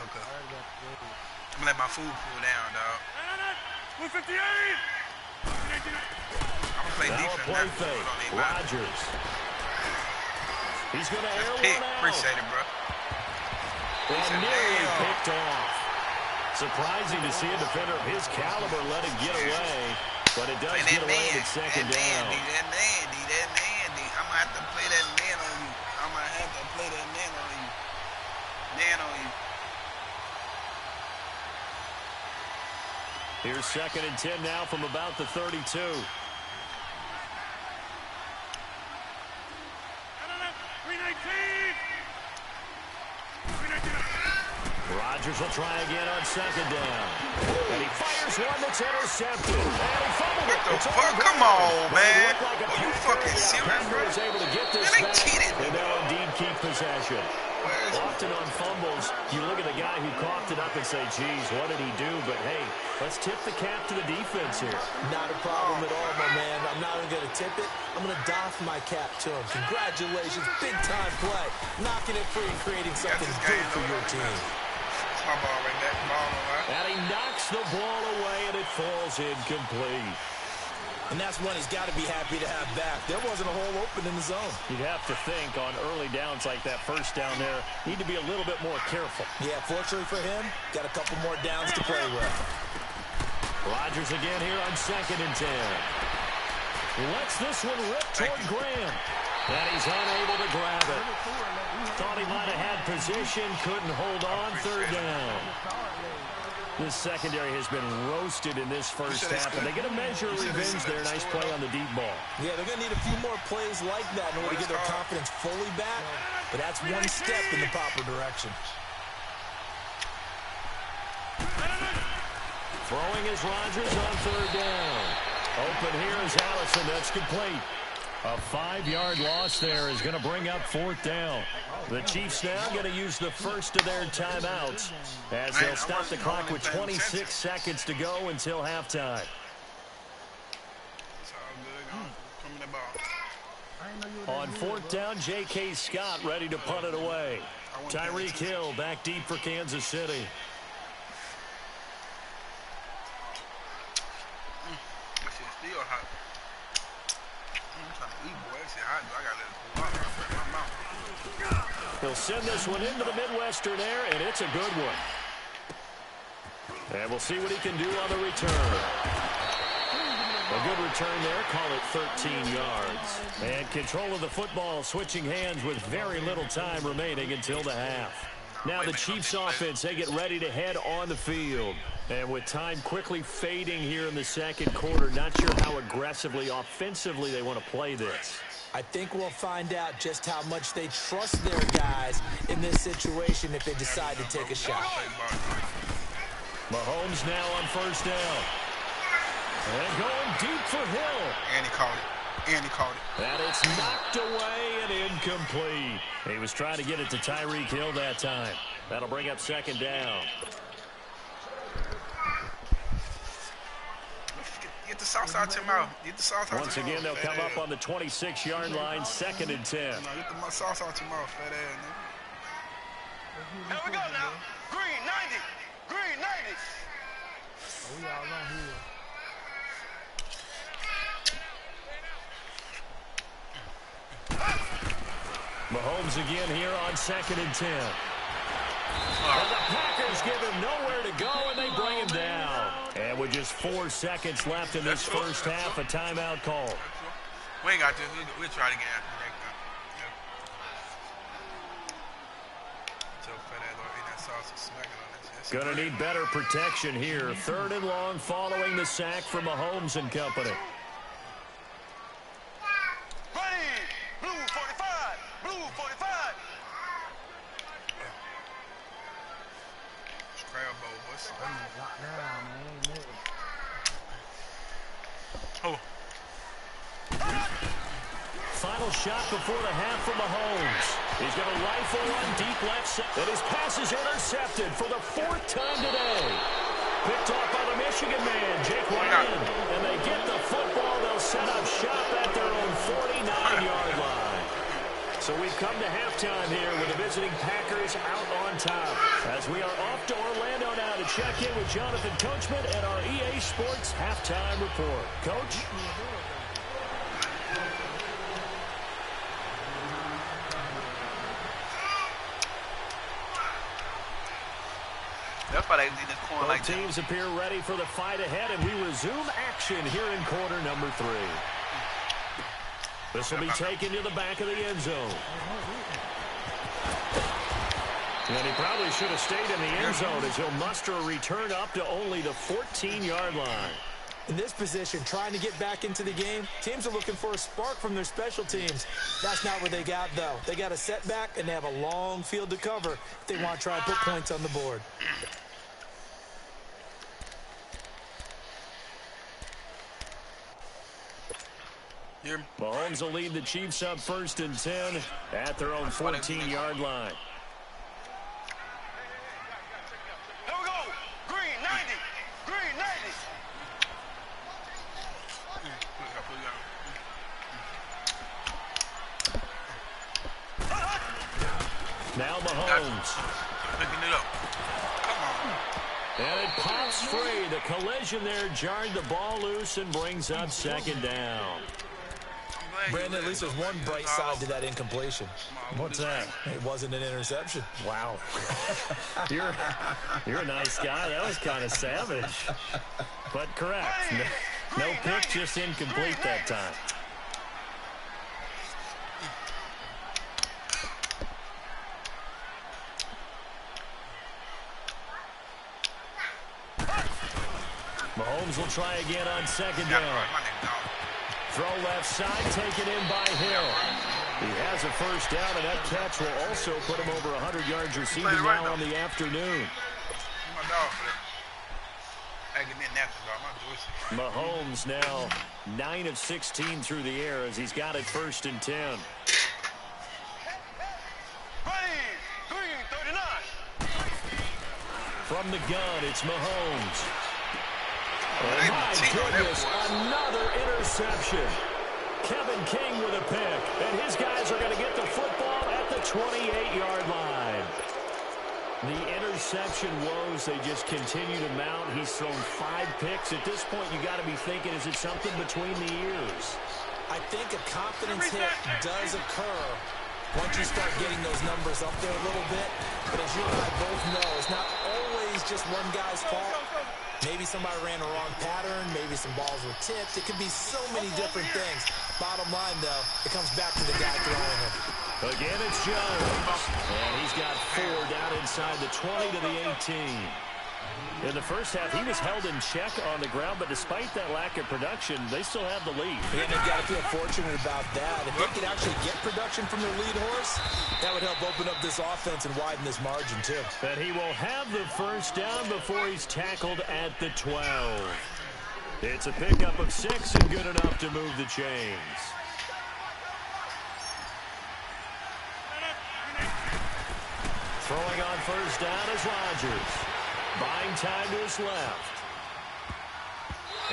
Okay. I already got the ready. I'm gonna let my food cool down, dog. 158! I'm gonna play Now a defense. play Now. fake. Don't need mine. Rodgers. He's going to air Pick. one out. Appreciate it, bro. And nearly Damn. picked off. Surprising to see a defender of his caliber let it get away, but it does Play get that away man. at second That down. man, D. That man, D. That man, D. I'm gonna have to play that man on you. I'm gonna have to play that man on you. Man on you. Here's 2nd and 10 now from about the 32. Rodgers will try again on 2nd down. And he fires one that's intercepted. And he fumbled it. What the It's on fuck? the Come ground. on, But it man. looked like a Are you pass fucking interference. serious, Denver bro? is able to get this Man, they back. cheated. And they'll indeed keep possession. Where's Often on fumbles, you look at the guy who coughed it up and say, geez, what did he do? But, hey, let's tip the cap to the defense here. Not a problem at all, my man. I'm not even going to tip it. I'm going to doff my cap to him. Congratulations. Big-time play. Knocking it free and creating something this good game for over. your team. It's my ball right there. Ball over. And he knocks the ball away, and it falls incomplete. And that's one he's got to be happy to have back. There wasn't a hole open in the zone. You'd have to think on early downs like that first down there, need to be a little bit more careful. Yeah, fortunately for him, got a couple more downs to play with. Rodgers again here on 2nd and 10. Lets this one rip toward Graham. And he's unable to grab it. Thought he might have had position, couldn't hold on 3rd down. This secondary has been roasted in this first half, and they get a measure of revenge there. Nice play on the deep ball. Yeah, they're going to need a few more plays like that in order to get their confidence fully back. But that's one step in the proper direction. Throwing is Rodgers on 3rd down. Open here is Allison. That's complete. A 5-yard loss there is going to bring up 4th down. The Chiefs now going to use the first of their timeouts as they'll stop the clock with 26 seconds to go until halftime. On 4th down, J.K. Scott ready to punt it away. Tyreek Hill back deep for Kansas City. He'll send this one into the Midwestern air, and it's a good one. And we'll see what he can do on the return. A good return there, call it 13 yards. And control of the football, switching hands with very little time remaining until the half. Now the Chiefs offense, they get ready to head on the field. And with time quickly fading here in the second quarter, not sure how aggressively, offensively they want to play this. I think we'll find out just how much they trust their guys in this situation if they decide to take a shot. Mahomes now on 1st down. And going deep for Hill. And he caught it. And he caught it. And it's knocked away and incomplete. He was trying to get it to Tyreek Hill that time. That'll bring up 2nd down. Get the sauce out your mouth. Get the sauce out your mouth. Once again, they'll come up on the 26-yard line, 2nd and 10. Get the sauce out your mouth, fat ass, nigga. Here we go now. Green 90. Green 90. We all on here. Mahomes again here on 2nd and 10. And the Packers give him nowhere to go, and they bring him down. And with just 4 seconds left in this first half, a timeout call. We ain't got this. We'll try to get after that. Gonna need better protection here. 3rd and long following the sack from Mahomes and company. Blue 45. Blue 45. Oh. Final shot before the half from Mahomes. He's going to rifle one deep left side. And his pass is intercepted for the 4th time today. Picked off by the Michigan man, Jake Ryan. And they get the football. They'll set up shop at their own 49-yard line. So we've come to halftime here with the visiting Packers out on top. As we are off to Orlando now to check in with Jonathan Coachman and our EA Sports halftime report. Coach? That's why they in this corner Both like teams that. appear ready for the fight ahead, and we resume action here in quarter number 3. This will be taken to the back of the end zone. And he probably should have stayed in the end zone as he'll muster a return up to only the 14-yard line. In this position, trying to get back into the game, teams are looking for a spark from their special teams. That's not what they got, though. They got a setback, and they have a long field to cover if they want to try and put points on the board. Mahomes will lead the Chiefs up 1st and 10 at their own 14-yard line. Here we go. Green 90. Green 90. Now Mahomes. Picking it up. Come on. And it pops free. The collision there jarred the ball loose and brings up 2nd down. Brandon, at least there's one bright side to that incompletion. What's that? It wasn't an interception. Wow. You're a nice guy. That was kind of savage. But correct. No pick, just incomplete that time. Mahomes will try again on 2nd down. Throw left side, taken in by Hill. He has a first down, and that catch will also put him over 100 yards receiving now on the afternoon. Mahomes now 9 of 16 through the air as he's got it 1st and 10. From the gun, it's Mahomes. Oh, my goodness, another interception. Kevin King with a pick, and his guys are going to get the football at the 28-yard line. The interception woes, they just continue to mount. He's thrown 5 picks. At this point, you got to be thinking, is it something between the ears? I think a confidence hit does occur once you start getting those numbers up there a little bit. But as you and I both know, it's not always just one guy's fault. Maybe somebody ran a wrong pattern. Maybe some balls were tipped. It could be so many different things. Bottom line, though, it comes back to the guy throwing it. Again, it's Jones. And he's got 4 down inside the 20 to the 18. In the first half, he was held in check on the ground, but despite that lack of production, they still have the lead. And they've got to feel fortunate about that. If they could actually get production from their lead horse, that would help open up this offense and widen this margin, too. And he will have the 1st down before he's tackled at the 12. It's a pickup of 6 and good enough to move the chains. Throwing on 1st down is Rodgers. Buying time to his left.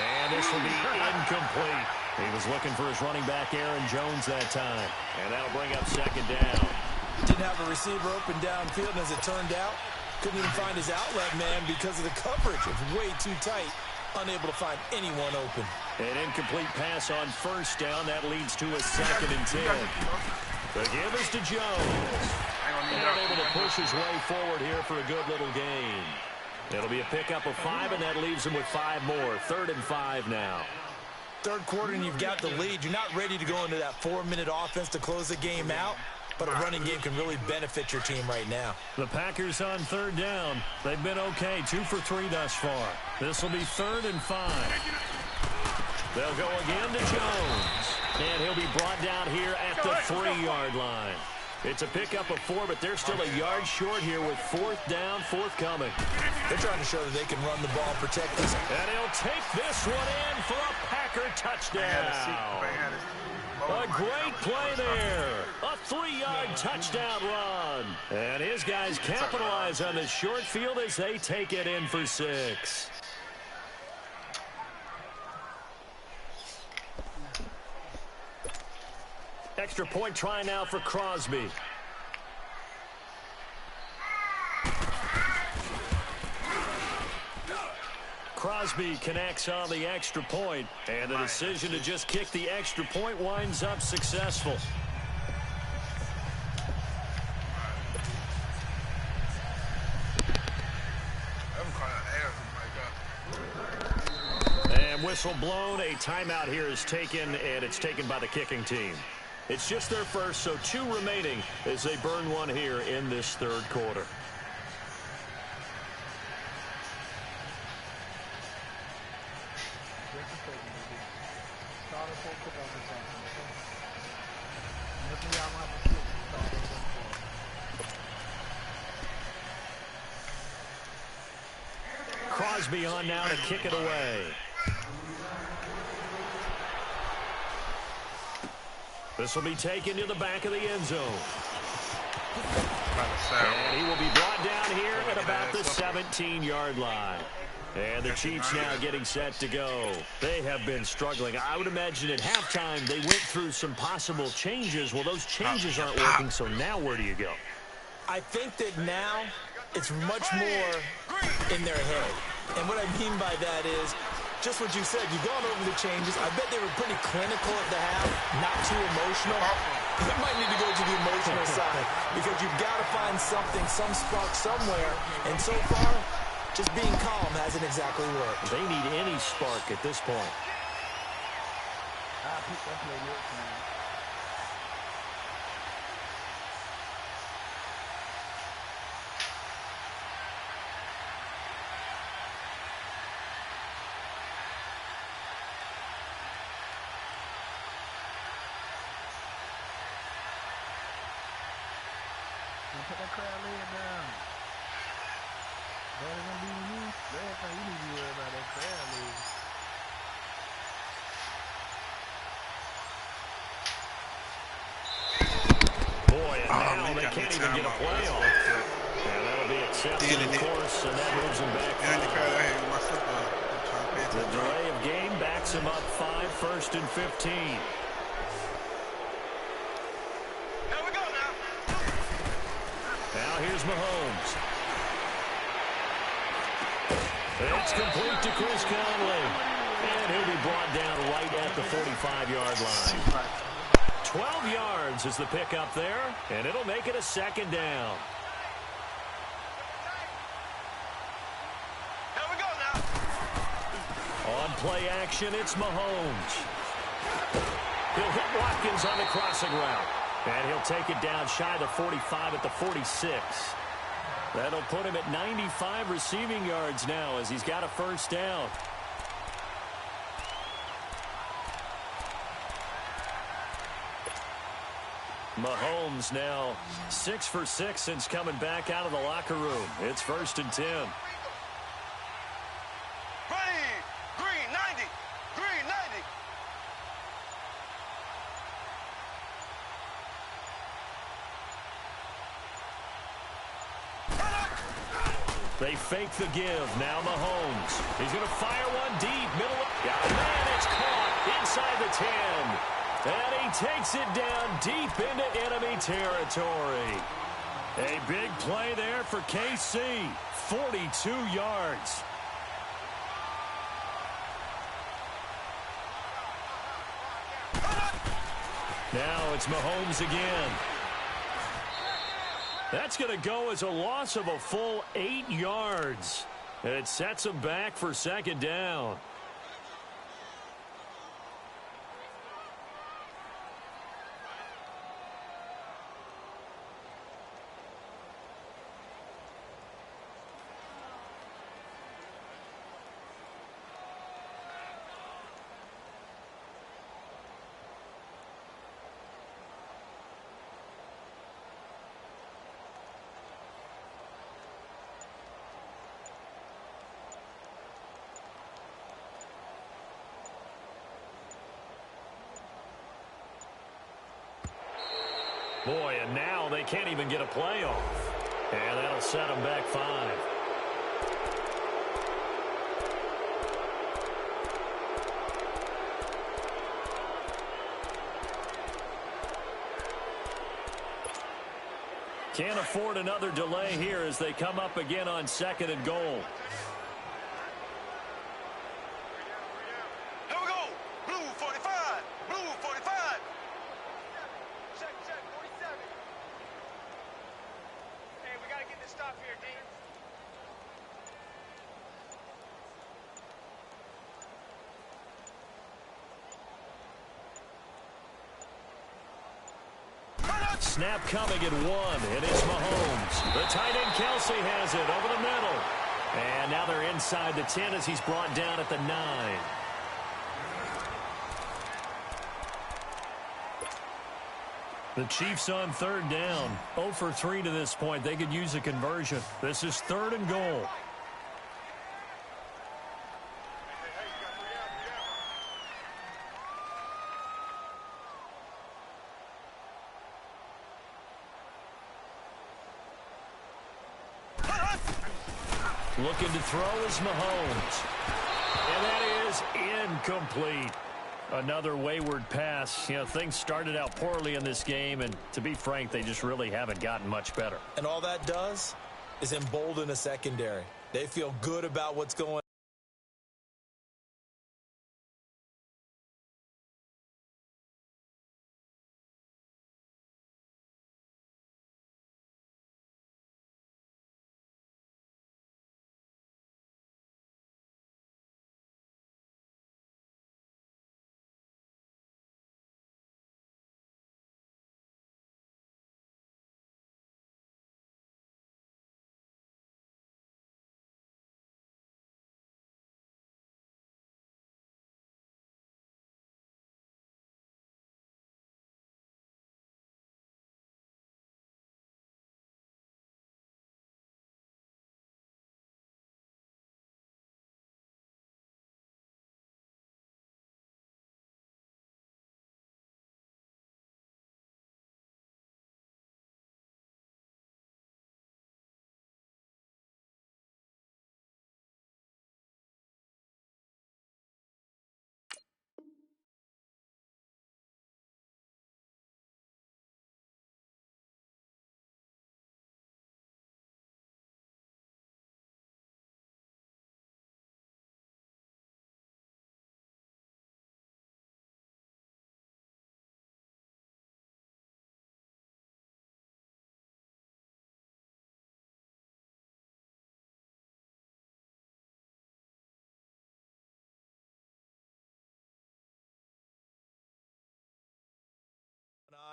And this will be incomplete. He was looking for his running back, Aaron Jones, that time. And that'll bring up 2nd down. Didn't have a receiver open downfield, and as it turned out, couldn't even find his outlet man because of the coverage. It was way too tight. Unable to find anyone open. An incomplete pass on 1st down. That leads to a 2nd and 10. The give is to Jones. And able to push his way forward here for a good little gain. It'll be a pickup of 5, and that leaves him with 5 more. 3rd and 5 now. 3rd quarter, and you've got the lead. You're not ready to go into that 4-minute offense to close the game out, but a running game can really benefit your team right now. The Packers on 3rd down. They've been okay, 2 for 3 thus far. This will be 3rd and 5. They'll go again to Jones. And he'll be brought down here at the 3-yard line. It's a pickup of 4, but they're still a yard short here with 4th down, forthcoming. They're trying to show that they can run the ball and protect this. And he'll take this one in for a Packer touchdown. A great play there. A 3-yard touchdown run. And his guys capitalize on the short field as they take it in for 6. Extra point try now for Crosby. Crosby connects on the extra point, and the decision to just kick the extra point winds up successful. And whistle blown. A timeout here is taken, and it's taken by the kicking team. It's just their first, so 2 remaining as they burn one here in this 3rd quarter. Crosby on now to kick it away. This will be taken to the back of the end zone. And he will be brought down here at about the 17-yard line. And the Chiefs now getting set to go. They have been struggling. I would imagine at halftime they went through some possible changes. Well, those changes aren't working, so now where do you go? I think that now it's much more in their head. And what I mean by that is just what you said. You've gone over the changes. I bet they were pretty clinical at the half, not too emotional. You might need to go to the emotional side because you've got to find something, some spark somewhere. And so far, just being calm hasn't exactly worked. They need any spark at this point. Put that crab leg down. Better than being you. You need to be worried about that crab. even get a play off. And that'll be accepted, of course, and that moves him back. The delay of game backs him up 5, 1st and 15. Here we go now. Now here's Mahomes. It's complete to Chris Conley. And he'll be brought down right at the 45-yard line. 12 yards is the pickup there, and it'll make it a 2nd down. Here we go now. On play action, it's Mahomes. He'll hit Watkins on the crossing route. And he'll take it down shy the 45 at the 46. That'll put him at 95 receiving yards now as he's got a 1st down. Mahomes now 6 for 6 since coming back out of the locker room. It's 1st and 10. Green 90. Green 90. They fake the give. Now Mahomes. He's going to fire one deep. Middle. Man, it's caught inside the 10. And he takes it down deep into enemy territory. A big play there for KC. 42 yards. Now it's Mahomes again. That's going to go as a loss of a full 8 yards. It sets him back for 2nd down. Boy, and now they can't even get a play off. And that'll set them back 5. Can't afford another delay here as they come up again on 2nd and goal. Here we go. Blue 45. Blue 45. Check, 47. Hey, we got to get this stop here, D. Snap coming at 1, and it's Mahomes. The tight end Kelsey has it over the middle. And now they're inside the 10 as he's brought down at the 9. The Chiefs on 3rd down. 0 for 3 to this point. They could use a conversion. This is 3rd and goal. Looking to throw is Mahomes. And that is incomplete. Another wayward pass. You know, things started out poorly in this game, and to be frank, they just really haven't gotten much better. And all that does is embolden a secondary. They feel good about what's going on.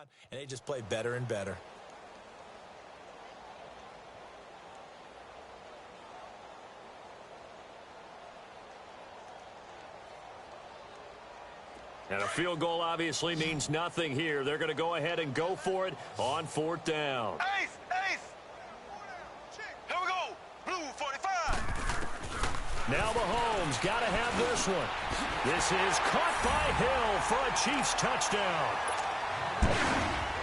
on, and they just play better and better. And a field goal obviously means nothing here. They're going to go ahead and go for it on 4th down. Ace! Here we go! Blue 45! Now Mahomes got to have this one. This is caught by Hill for a Chiefs touchdown.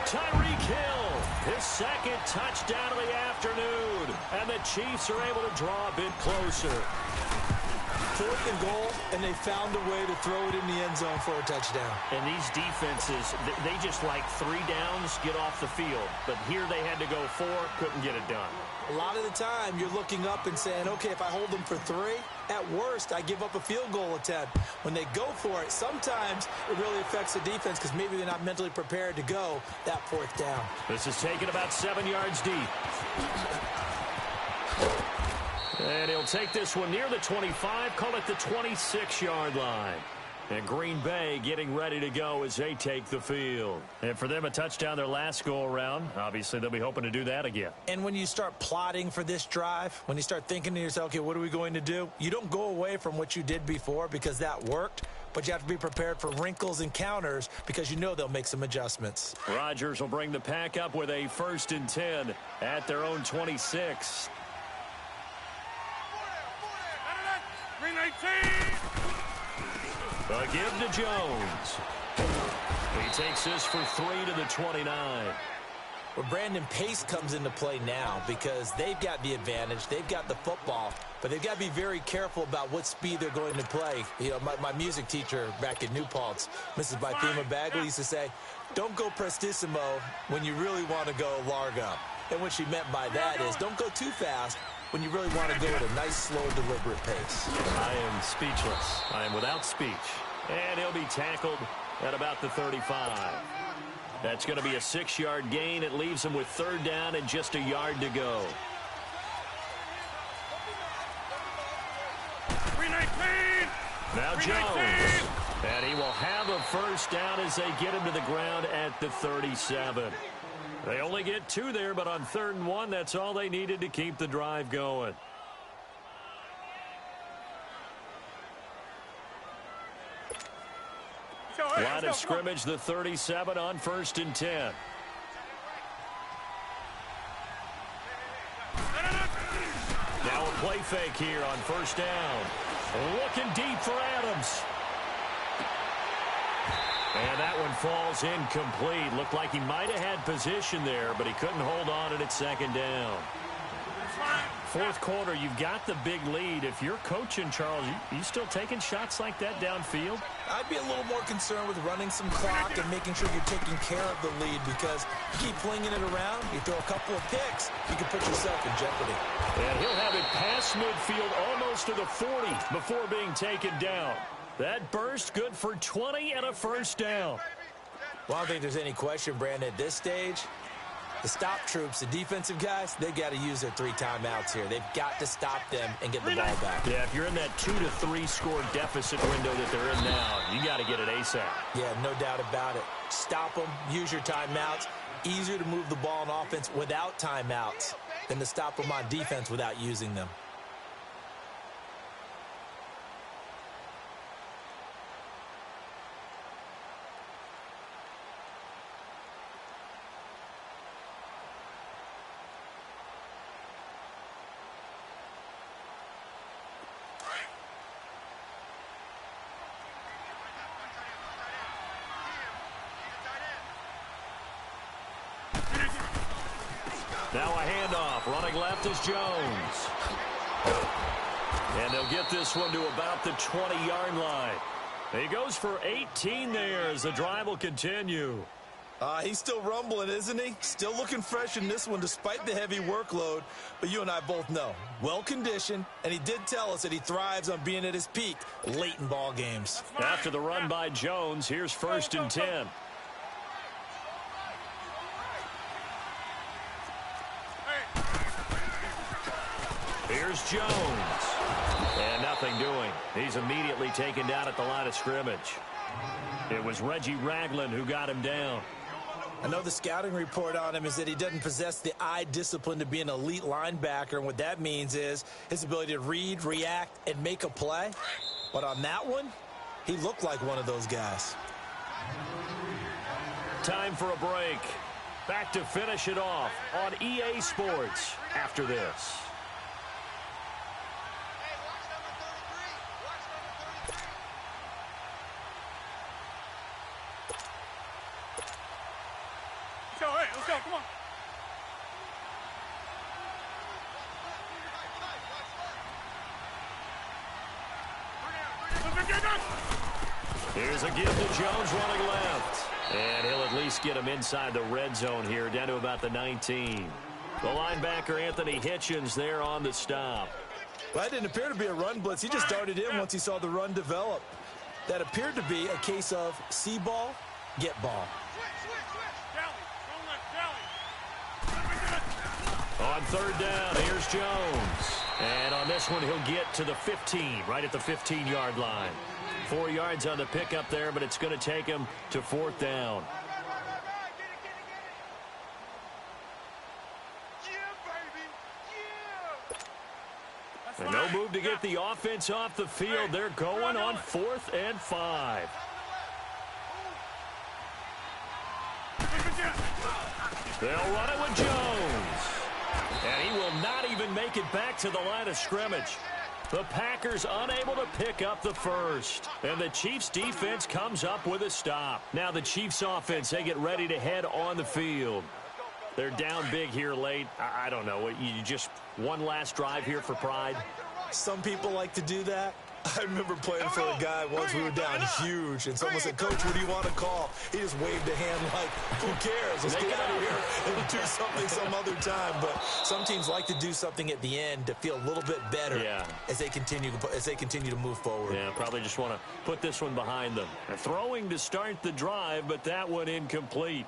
Tyreek Hill, his second touchdown of the afternoon. And the Chiefs are able to draw a bit closer. 4th and goal, and they found a way to throw it in the end zone for a touchdown. And these defenses, they just like 3 downs, get off the field. But here they had to go 4, couldn't get it done. A lot of the time, you're looking up and saying, okay, if I hold them for 3, at worst, I give up a field goal attempt. When they go for it, sometimes it really affects the defense because maybe they're not mentally prepared to go that 4th down. This is taken about 7 yards deep. And he'll take this one near the 25, call it the 26-yard line. And Green Bay getting ready to go as they take the field. And for them, a touchdown their last go-around. Obviously, they'll be hoping to do that again. And when you start plotting for this drive, when you start thinking to yourself, okay, what are we going to do? You don't go away from what you did before because that worked, but you have to be prepared for wrinkles and counters because you know they'll make some adjustments. Rodgers will bring the pack up with a 1st and 10 at their own 26. 319! A give to Jones. He takes this for 3 to the 29. Well, Brandon, pace comes into play now because they've got the advantage. They've got the football, but they've got to be very careful about what speed they're going to play. You know, my music teacher back in New Paltz, Mrs. Bythema Bagley, used to say, don't go prestissimo when you really want to go largo. And what she meant by that is don't go too fast when you really want to go at a nice, slow, deliberate pace. I am speechless. I am without speech. And he'll be tackled at about the 35. That's going to be a 6-yard gain. It leaves him with 3rd down and just a yard to go. 319! Now Jones. And he will have a 1st down as they get him to the ground at the 37. They only get 2 there, but on 3rd and 1, that's all they needed to keep the drive going. Line of scrimmage, the 37 on 1st and 10. Now a play fake here on 1st down. Looking deep for Adams. And that one falls incomplete. Looked like he might have had position there, but he couldn't hold on it at 2nd down. 4th quarter, you've got the big lead. If you're coaching, Charles, you still taking shots like that downfield? I'd be a little more concerned with running some clock and making sure you're taking care of the lead because you keep flinging it around, you throw a couple of picks, you can put yourself in jeopardy. And he'll have it past midfield almost to the 40 before being taken down. That burst good for 20 and a 1st down. Well, I don't think there's any question, Brandon, at this stage. The stop troops, the defensive guys, they've got to use their 3 timeouts here. They've got to stop them and get the ball back. Yeah, if you're in that 2 to 3 score deficit window that they're in now, you got to get it ASAP. Yeah, no doubt about it. Stop them, use your timeouts. Easier to move the ball on offense without timeouts than to stop them on defense without using them. Now a handoff. Running left is Jones. And they'll get this one to about the 20-yard line. He goes for 18 there as the drive will continue. He's still rumbling, isn't he? Still looking fresh in this one despite the heavy workload. But you and I both know, well-conditioned, and he did tell us that he thrives on being at his peak late in ball games. After the run by Jones, here's 1st and 10. Here's Jones. And nothing doing. He's immediately taken down at the line of scrimmage. It was Reggie Ragland who got him down. I know the scouting report on him is that he doesn't possess the eye discipline to be an elite linebacker, and what that means is his ability to read, react, and make a play. But on that one, he looked like one of those guys. Time for a break. Back to finish it off on EA Sports after this. Let's go, come on. Here's a give to Jones running left. And he'll at least get him inside the red zone here, down to about the 19. The linebacker, Anthony Hitchens, there on the stop. Well, that didn't appear to be a run blitz. He just darted in once he saw the run develop. That appeared to be a case of see ball, get ball. On third down, here's Jones. And on this one, he'll get to the 15, right at the 15-yard line. 4 yards on the pickup there, but it's going to take him to fourth down. And no move to get the offense off the field. They're going on 4th and 5. They'll run it with Jones. And he will not even make it back to the line of scrimmage. The Packers unable to pick up the first. And the Chiefs defense comes up with a stop. Now the Chiefs offense, they get ready to head on the field. They're down big here late. I don't know. You just one last drive here for pride? Some people like to do that. I remember playing for a guy once we were down huge, and someone said, "Coach, what do you want to call?" He just waved a hand like, "Who cares? Let's get out of here and do something some other time." But some teams like to do something at the end to feel a little bit better as they continue to move forward. Yeah, probably just want to put this one behind them. Throwing to start the drive, but that one incomplete.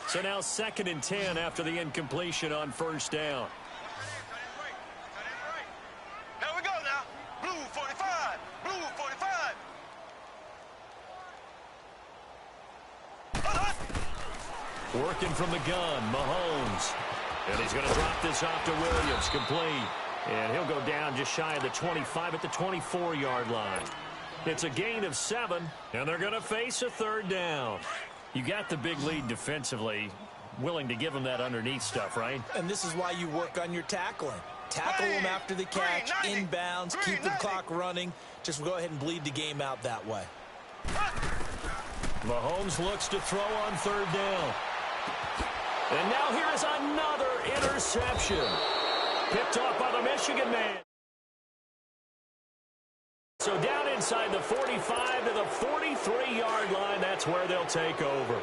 So now 2nd and 10 after the incompletion on first down. Here we go now. Blue 45. Blue 45. Working from the gun, Mahomes. And he's going to drop this off to Williams, complete. And he'll go down just shy of the 25 at the 24-yard line. It's a gain of 7, and they're going to face a third down. You got the big lead defensively, willing to give them that underneath stuff, right? And this is why you work on your tackling. Tackle them after the catch, inbounds, keep the clock running. Just go ahead and bleed the game out that way. Mahomes looks to throw on third down. And now here is another interception. Picked off by the Michigan man. So down inside the 45 to the 43-yard line, that's where they'll take over.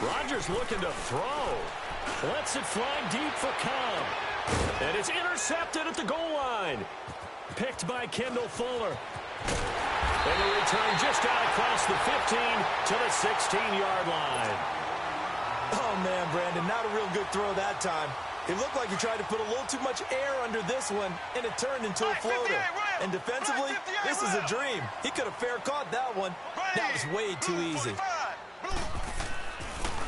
Rodgers looking to throw. Lets it fly deep for Cobb. And it's intercepted at the goal line. Picked by Kendall Fuller. And the return just out across the 15 to the 16-yard line. Oh, man, Brandon, not a real good throw that time. It looked like he tried to put a little too much air under this one, and it turned into a floater. And defensively, this is a dream. He could have fair caught that one. That was way too easy.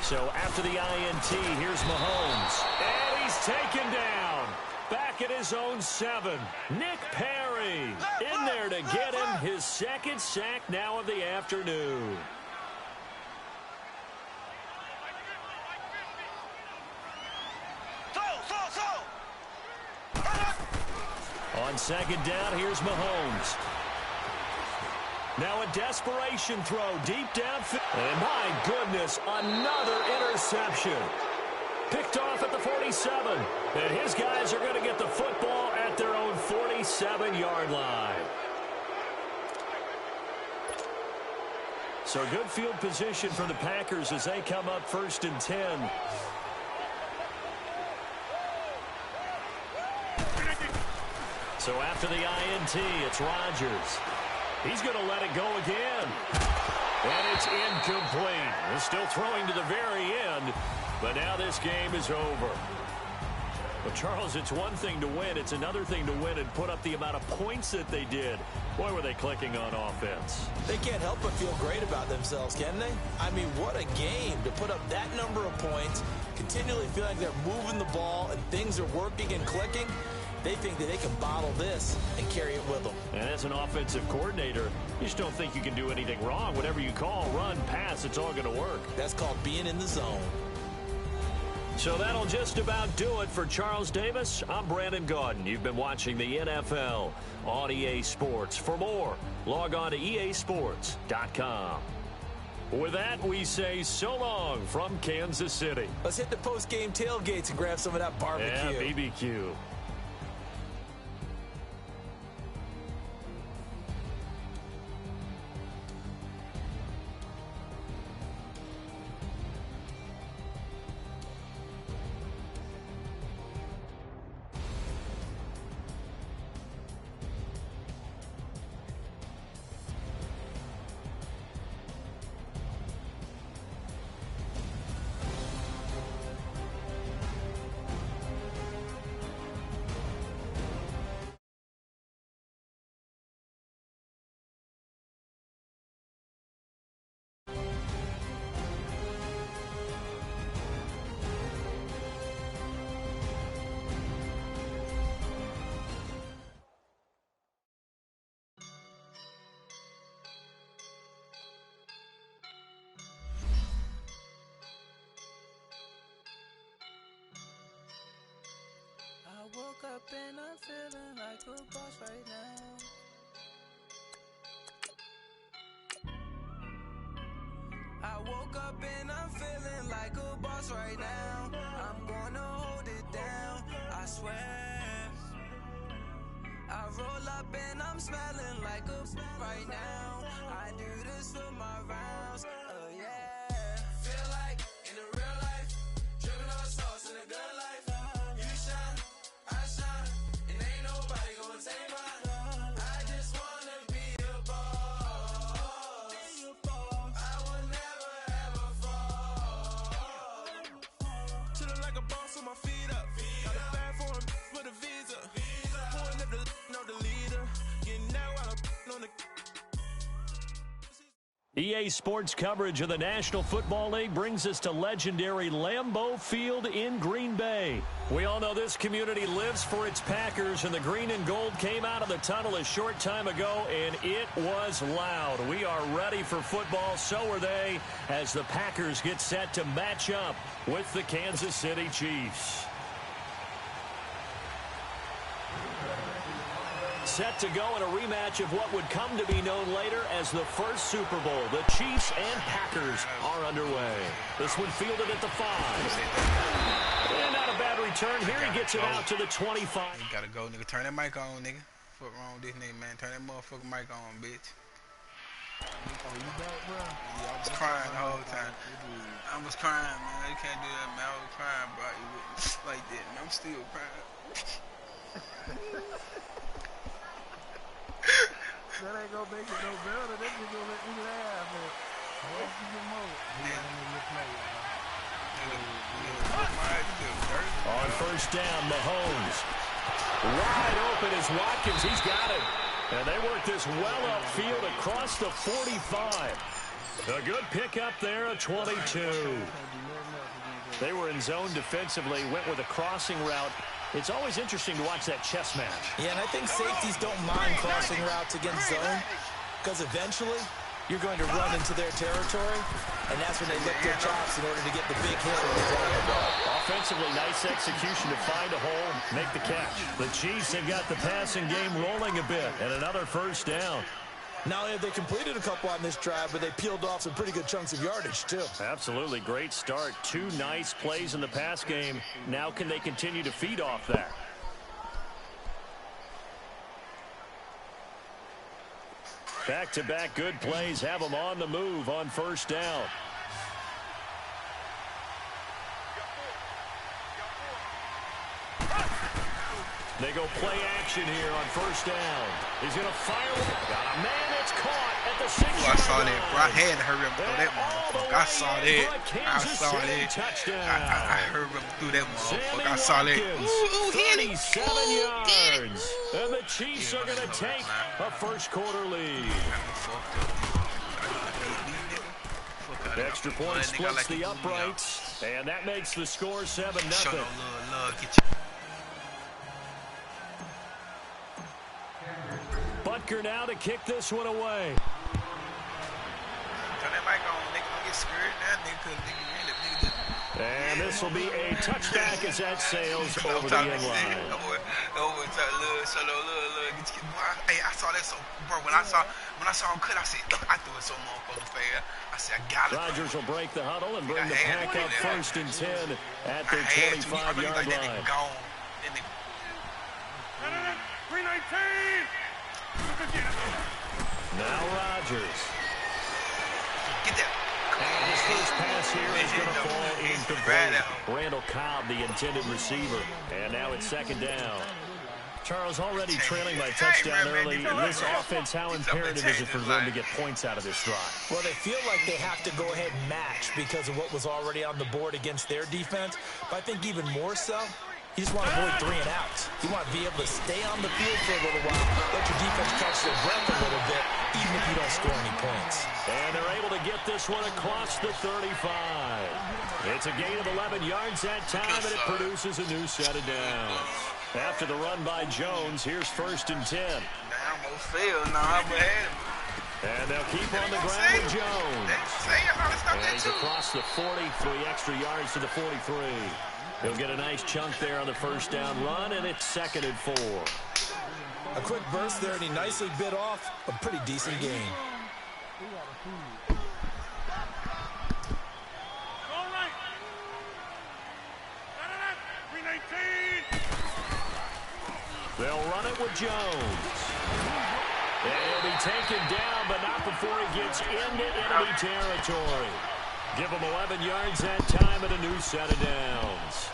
So after the INT, here's Mahomes. And he's taken down. Back at his own 7. Nick Perry in there to get him his 2nd sack now of the afternoon. On 2nd down, here's Mahomes. Now a desperation throw deep downfield. And my goodness, another interception. Picked off at the 47. And his guys are going to get the football at their own 47-yard line. So good field position for the Packers as they come up 1st and 10. So after the INT, it's Rodgers. He's going to let it go again. And it's incomplete. They're still throwing to the very end, but now this game is over. Well, Charles, it's one thing to win. It's another thing to win and put up the amount of points that they did. Boy, were they clicking on offense. They can't help but feel great about themselves, can they? I mean, what a game to put up that number of points, continually feel like they're moving the ball and things are working and clicking. They think that they can bottle this and carry it with them. And as an offensive coordinator, you just don't think you can do anything wrong. Whatever you call, run, pass, it's all going to work. That's called being in the zone. So that'll just about do it for Charles Davis. I'm Brandon Gaudin. You've been watching the NFL on EA Sports. For more, log on to easports.com. With that, we say so long from Kansas City. Let's hit the post-game tailgates and grab some of that barbecue. Yeah, BBQ. I woke up and I'm feeling like a boss right now. I woke up and I'm feeling like a boss right now. I'm gonna hold it down, I swear. I roll up and I'm smelling like a right now. I do this for my rounds, yeah. Feel like in the real life, dripping on sauce in a good life. You shine, I shine, and ain't nobody gonna take mine. I just wanna be a boss. I will never ever fall. Chillin' like a boss with my feet up. Got a bag for him with a visa. Pulling up the leader. Getting that while I'm on the. EA Sports coverage of the National Football League brings us to legendary Lambeau Field in Green Bay. We all know this community lives for its Packers, and the green and gold came out of the tunnel a short time ago, and it was loud. We are ready for football, so are they, as the Packers get set to match up with the Kansas City Chiefs. Set to go in a rematch of what would come to be known later as the first Super Bowl. The Chiefs and Packers are underway. This one fielded at the 5. And not a bad return. Here he gets it out to the 25. You gotta go, nigga. Turn that mic on, nigga. Fuck wrong with this nigga, man. Turn that motherfucking mic on, bitch. I was crying the whole time. I was crying, man. You can't do that, man. I was crying, bro. You wouldn't like that, man. I'm still crying. That ain't gonna make it no better. That nigga gonna make me laugh, man. On first down, Mahomes. Wide open is Watkins. He's got it. And they work this well upfield across the 45. A good pickup there, a 22. They were in zone defensively, went with a crossing route. It's always interesting to watch that chess match. Yeah, and I think safeties don't mind crossing routes against zone, because eventually you're going to run into their territory, and that's when they lick their chops in order to get the big hit or the ball. Offensively, nice execution to find a hole, make the catch. The Chiefs have got the passing game rolling a bit, and another first down. Not only have they completed a couple on this drive, but they peeled off some pretty good chunks of yardage, too. Absolutely. Great start. 2 nice plays in the pass game. Now can they continue to feed off that? Back-to-back good plays have them on the move on first down. They go play action here on first down. He's going to fire. Got a man. It's caught at the 6-yard line. I saw that, bro. I had to hurry up through that motherfucker. I saw that. I heard him through that motherfucker. I saw that. Ooh, 37 yards. And the Chiefs are going to take a first quarter lead. The extra point splits the uprights, and that makes the score 7-0. Butker now to kick this one away. And this will be a touchback as that sails over the end line. Hey, I saw that so, bro. When I saw him cut, I said, I threw it so motherfucking fair. I said, I got it. Rodgers will break the huddle and bring the pack up 1st and 10 at their 25-yard line. Now Rodgers. Get that. And his first pass here is going to fall incomplete. Randall Cobb, the intended receiver. And now it's 2nd down. Charles, already trailing by touchdown early. In this offense, how imperative is it for them to get points out of this drive? Well, they feel like they have to go ahead and match because of what was already on the board against their defense. But I think even more so, you just want to avoid 3 and outs. You want to be able to stay on the field for a little while, let your defense catch their breath a little bit, even if you don't score any points. And they're able to get this one across the 35. It's a gain of 11 yards that time, and it produces a new set of downs. After the run by Jones, here's 1st and 10. Almost failed. Nah, I'm ahead. And they'll keep on the ground with Jones. And he's across the 40, 3 extra yards to the 43. He'll get a nice chunk there on the first down run, and it's 2nd and 4. A quick burst there, and he nicely bit off a pretty decent gain. They'll run it with Jones. And he'll be taken down, but not before he gets into enemy territory. Give him 11 yards that time and a new set of downs.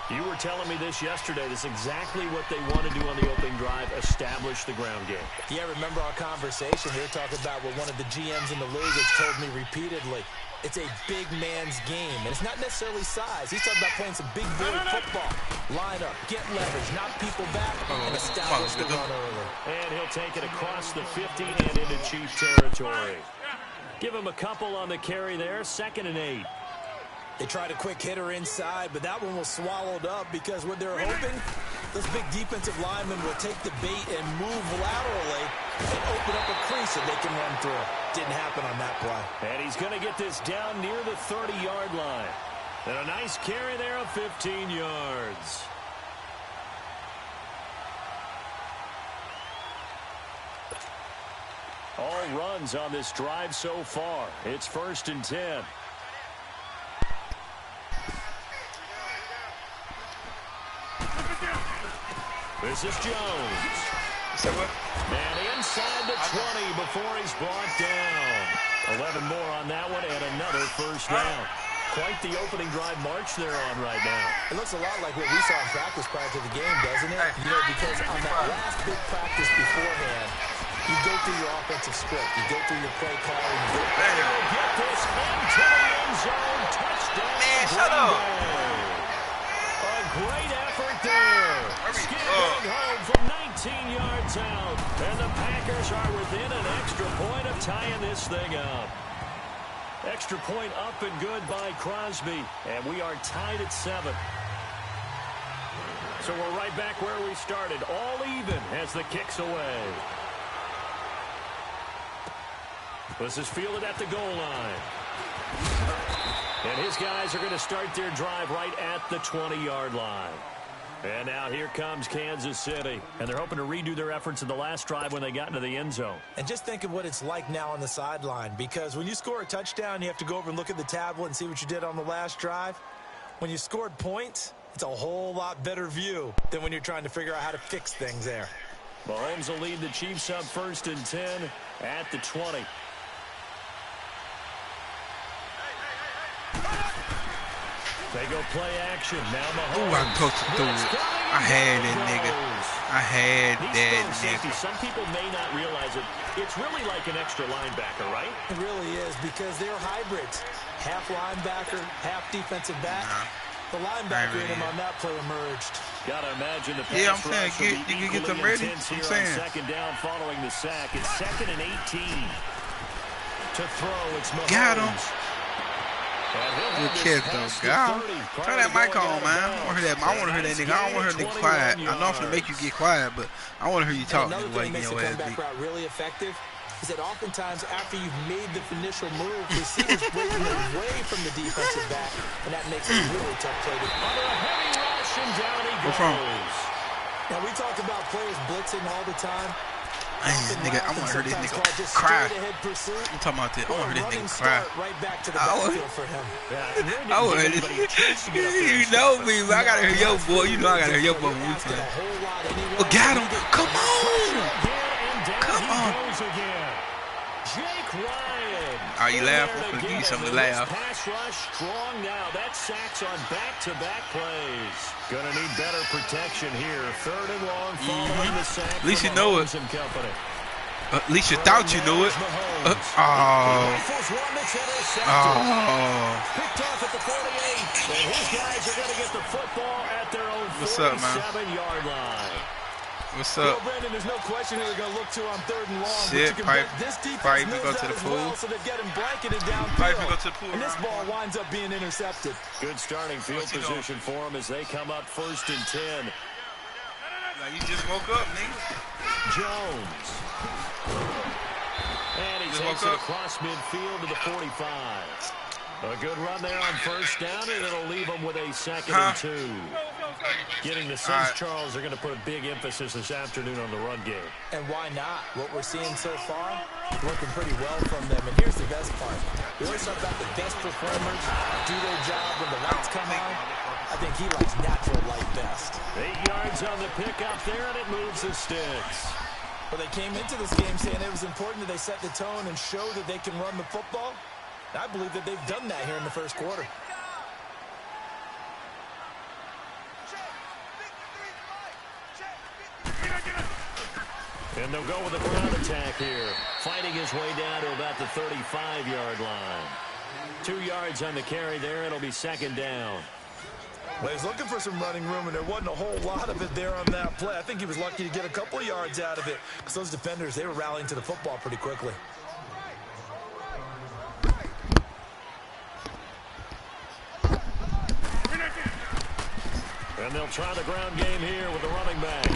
You were telling me this yesterday. This is exactly what they want to do on the opening drive, establish the ground game. Yeah, remember our conversation here talking about what one of the GMs in the league has told me repeatedly. It's a big man's game, and it's not necessarily size. He's talking about playing some big boy football. Line up, get leverage, knock people back, and establish the run early. And he'll take it across the 50 and into Chief territory. Give him a couple on the carry there, 2nd and 8. They tried a quick hitter inside, but that one was swallowed up because what they're hoping, those big defensive linemen will take the bait and move laterally and open up a crease that they can run through. Didn't happen on that play. And he's going to get this down near the 30-yard line. And a nice carry there of 15 yards. All runs on this drive so far. It's 1st and 10. This is Jones. And inside the 20 before he's brought down. 11 more on that one and another first down. Quite the opening drive march they're on right now. It looks a lot like what we saw in practice prior to the game, doesn't it? You know, because on that last big practice beforehand, you go through your offensive script. You go through your play calling. They'll get this into the end zone. Touchdown. Man, shut up. A great effort there. Skipping home from 19 yards out. And the Packers are within an extra point of tying this thing up. Extra point up and good by Crosby. And we are tied at 7. So we're right back where we started. All even as the kick's away. This is fielded at the goal line. And his guys are going to start their drive right at the 20-yard line. And now here comes Kansas City. And they're hoping to redo their efforts in the last drive when they got into the end zone. And just think of what it's like now on the sideline. Because when you score a touchdown, you have to go over and look at the tablet and see what you did on the last drive. When you scored points, it's a whole lot better view than when you're trying to figure out how to fix things there. Mahomes will lead the Chiefs up 1st and 10 at the 20. They go play action. Now Mahomes. Ooh, I'm supposed to throw it. I had that nigga. I had that nigga. Some people may not realize it. It's really like an extra linebacker, right? It really is because they're hybrids. Half linebacker, half defensive back. The linebacker in him on that play emerged. Gotta imagine the pass I'm saying, you can get them ready. I'm saying. Second down following the sack. It's 2nd and 18. To throw, it's Mahomes. Got him. Good kid though, God. Turn that mic on, man. I want to hear that nigga. I don't want to hear that nigga quiet. I know I'm gonna make you get quiet, but I want to hear you talk. Another thing that makes the comeback route really effective is that oftentimes after you've made the initial move, receivers breaking away from the defensive back, and that makes it a really tough play. Under a heavy rush, and down he goes. What's wrong? Now we talk about players blitzing all the time. Nigga, I want to hear this nigga cry. I'm talking about this. I want to hear this nigga cry. Right back to the backfield for him. I want to hear this. You know me, but I got to hear your boy. You know I got to hear your boy when we play. Oh, got him. Come on. Come on. Jake Ryan. Are you laughing? I'm going to give you something to laugh. Pass rush strong now. That sacks on back-to-back plays. Gonna need better protection here. 3rd and long following the sack. At least you know it. At least you thought you knew it. Picked off at the 48. And his guys are gonna get the football at their own 47-yard line. What's up? Well, Brandon, there's no question who they're going to look to on 3rd and long. Shit, probably go to the pool. So they're getting blanketed downfield. Probably go to the pool. And this ball winds up being intercepted. Good starting field position for them as they come up 1st and 10. Now you just woke up, nigga. Jones. And he takes it across midfield to the 45. A good run there on 1st down, and it'll leave them with a 2nd and 2. Getting the sense Charles are going to put a big emphasis this afternoon on the run game. And why not? What we're seeing so far, working pretty well from them. And here's the best part. We always talk about the best performers do their job when the lights come on. I think he likes natural light best. 8 yards on the pickup there, and it moves the sticks. Well, they came into this game saying it was important that they set the tone and show that they can run the football. I believe that they've done that here in the 1st quarter. And they'll go with a ground attack here. Fighting his way down to about the 35-yard line. 2 yards on the carry there. It'll be 2nd down. Well, he's looking for some running room, and there wasn't a whole lot of it there on that play. I think he was lucky to get a couple of yards out of it because those defenders, they were rallying to the football pretty quickly. And they'll try the ground game here with the running back.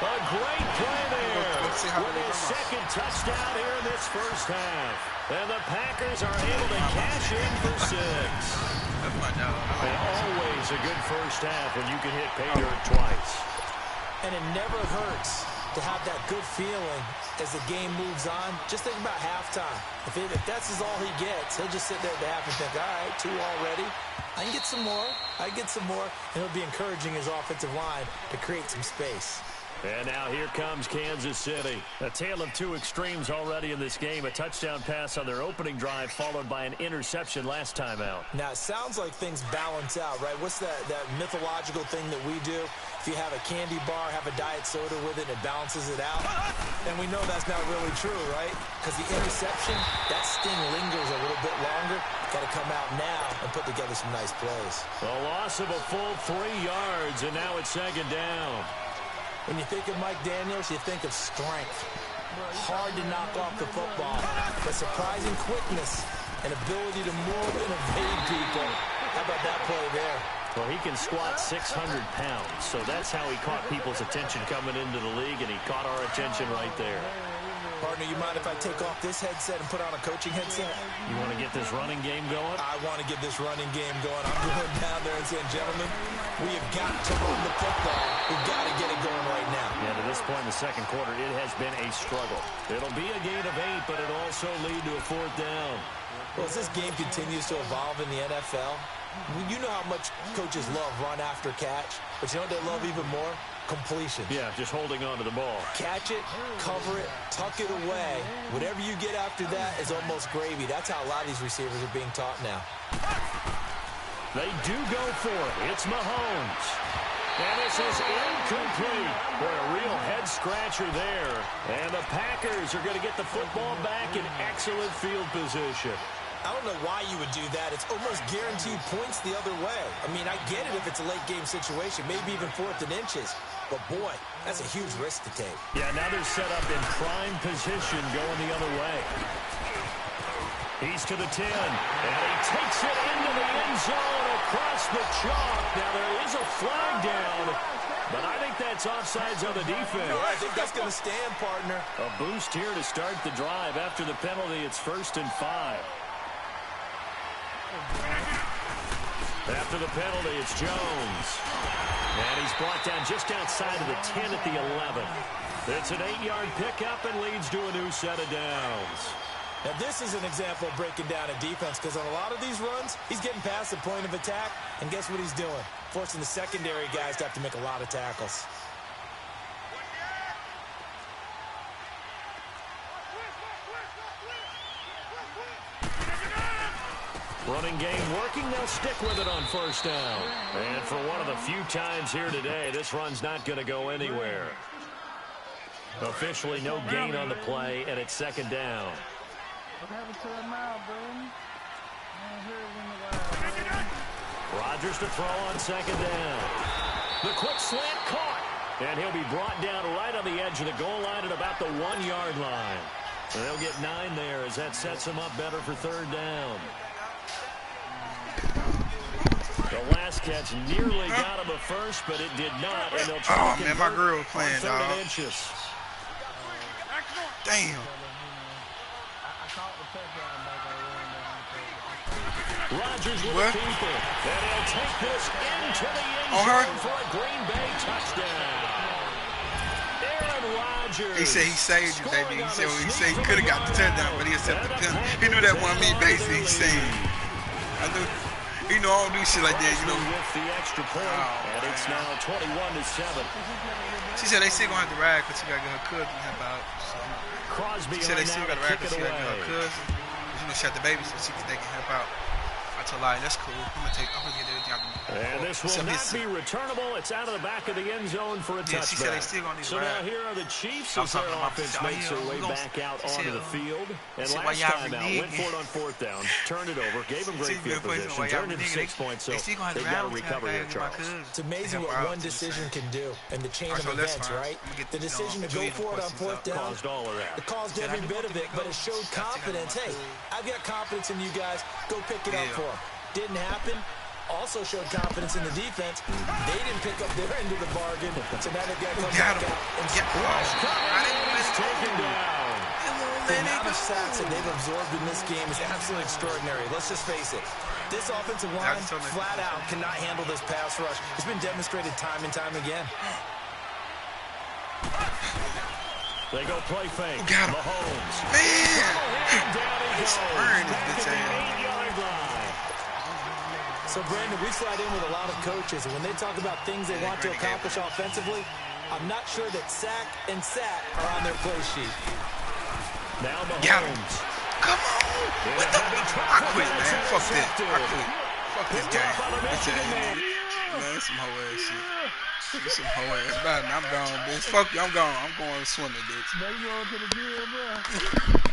A great play there with his 2nd touchdown here in this 1st half. And the Packers are able to cash in for 6. And always a good 1st half when you can hit pay dirt twice. And it never hurts to have that good feeling as the game moves on. Just think about halftime. If that's all he gets, he'll just sit there at the half and think, all right, 2 already. I can get some more. And it'll be encouraging his offensive line to create some space. And now here comes Kansas City. A tale of 2 extremes already in this game. A touchdown pass on their opening drive, followed by an interception last time out. Now, it sounds like things balance out, right? What's that mythological thing that we do? If you have a candy bar, have a diet soda with it, it balances it out. And we know that's not really true, right? Because the interception, that sting lingers a little bit longer. Got to come out now and put together some nice plays. A loss of a full 3 yards, and now it's 2nd down. When you think of Mike Daniels, you think of strength. Hard to knock off the football, but surprising quickness and ability to move and evade people. How about that play there? Well, he can squat 600 pounds, so that's how he caught people's attention coming into the league, and he caught our attention right there. Partner, you mind if I take off this headset and put on a coaching headset? You want to get this running game going? I want to get this running game going. I'm going down there and saying, gentlemen, we have got to run the football. We've got to get it going right now. Yeah, to this point in the 2nd quarter, it has been a struggle. It'll be a gain of 8, but it'll also lead to a 4th down. Well, as this game continues to evolve in the NFL, you know how much coaches love run after catch, but you know what they love even more? completion. Yeah, just holding on to the ball. Catch it, cover it, tuck it away. Whatever you get after that is almost gravy. That's how a lot of these receivers are being taught now. They do go for it. It's Mahomes. And this is incomplete. Boy, a real head-scratcher there. And the Packers are going to get the football back in excellent field position. I don't know why you would do that. It's almost guaranteed points the other way. I mean, I get it if it's a late-game situation, maybe even 4th and inches. But, boy, that's a huge risk to take. Yeah, now they're set up in prime position going the other way. He's to the 10, and he takes it into the end zone across the chalk. Now, there is a flag down, but I think that's offsides on the defense. Yeah, I think that's going to stand, partner. A boost here to start the drive. After the penalty, it's 1st and 5. After the penalty, it's Jones. And he's brought down just outside of the 10 at the 11. It's an 8-yard pickup and leads to a new set of downs. Now, this is an example of breaking down a defense because on a lot of these runs, he's getting past the point of attack, and guess what he's doing? Forcing the secondary guys to have to make a lot of tackles. Running game working. They'll stick with it on 1st down. And for one of the few times here today, this run's not going to go anywhere. Officially no gain on the play, and it's 2nd down. Rodgers to throw on 2nd down. The quick slant caught. And he'll be brought down right on the edge of the goal line at about the 1-yard line. And they'll get 9 there as that sets them up better for 3rd down. The last catch nearly got him a first, but it did not. And they'll try to man, my girl was playing, on 3rd and inches. Damn. Rodgers with a keeper. And he'll take this into the end zone for a Green Bay touchdown. Aaron Rodgers. He said he saved it, baby. He said when he said he could have got the touchdown, but he accepted the penalty. He knew that wasn't me, basically. He's saying. I knew. You know, I don't do shit like that, you know. With the extra point, and it's now 21-7. She said they still gonna have to ride because she gotta get her cousin to help out. So. Crosby She said they still gotta ride kick because it she gotta get away. her cousin. You know, she had the baby so they can help out. I told her, that's cool. I'm gonna get everything out of me. And this will not be returnable. It's out of the back of the end zone for a touchback. She said they still gonna need to So ride. now here are the Chiefs as their offense makes their way back out onto the field. And last time out, went for it on 4th down, turned it over, gave them great field position, turned it into 6 points, so they've got to recover here, Charles. It's amazing what one decision can do in the chain of events, right? The decision to go for it on 4th down, Caused all of that. it caused every bit of it, but it showed confidence. Hey, I've got confidence in you guys. Go pick it up for them. Didn't happen. Also showed confidence in the defense. They didn't pick up their end of the bargain, so now they've got to come back out and splash. He's taken down. The amount of sacks that they've absorbed in this game is absolutely extraordinary. Let's just face it. This offensive line, flat out, cannot handle this pass rush. It's been demonstrated time and time again. They go play fake. Got him. Mahomes. Man! Down he goes. Burn his Back bitch at the ass. 8-yard line. So, Brandon, we slide in with a lot of coaches, and when they talk about things they want to accomplish offensively, I'm not sure that sack and sat are on their play sheet. Now Got him. Mahomes. Come on! What the fuck? I quit, man. Fuck that. I quit. Fuck this game. Man, it's some hoe ass shit. It's some hoe ass. Bye, I'm gone, bitch. Fuck you. I'm gone. I'm going swimming, bitch. Now you going to the gym, bro.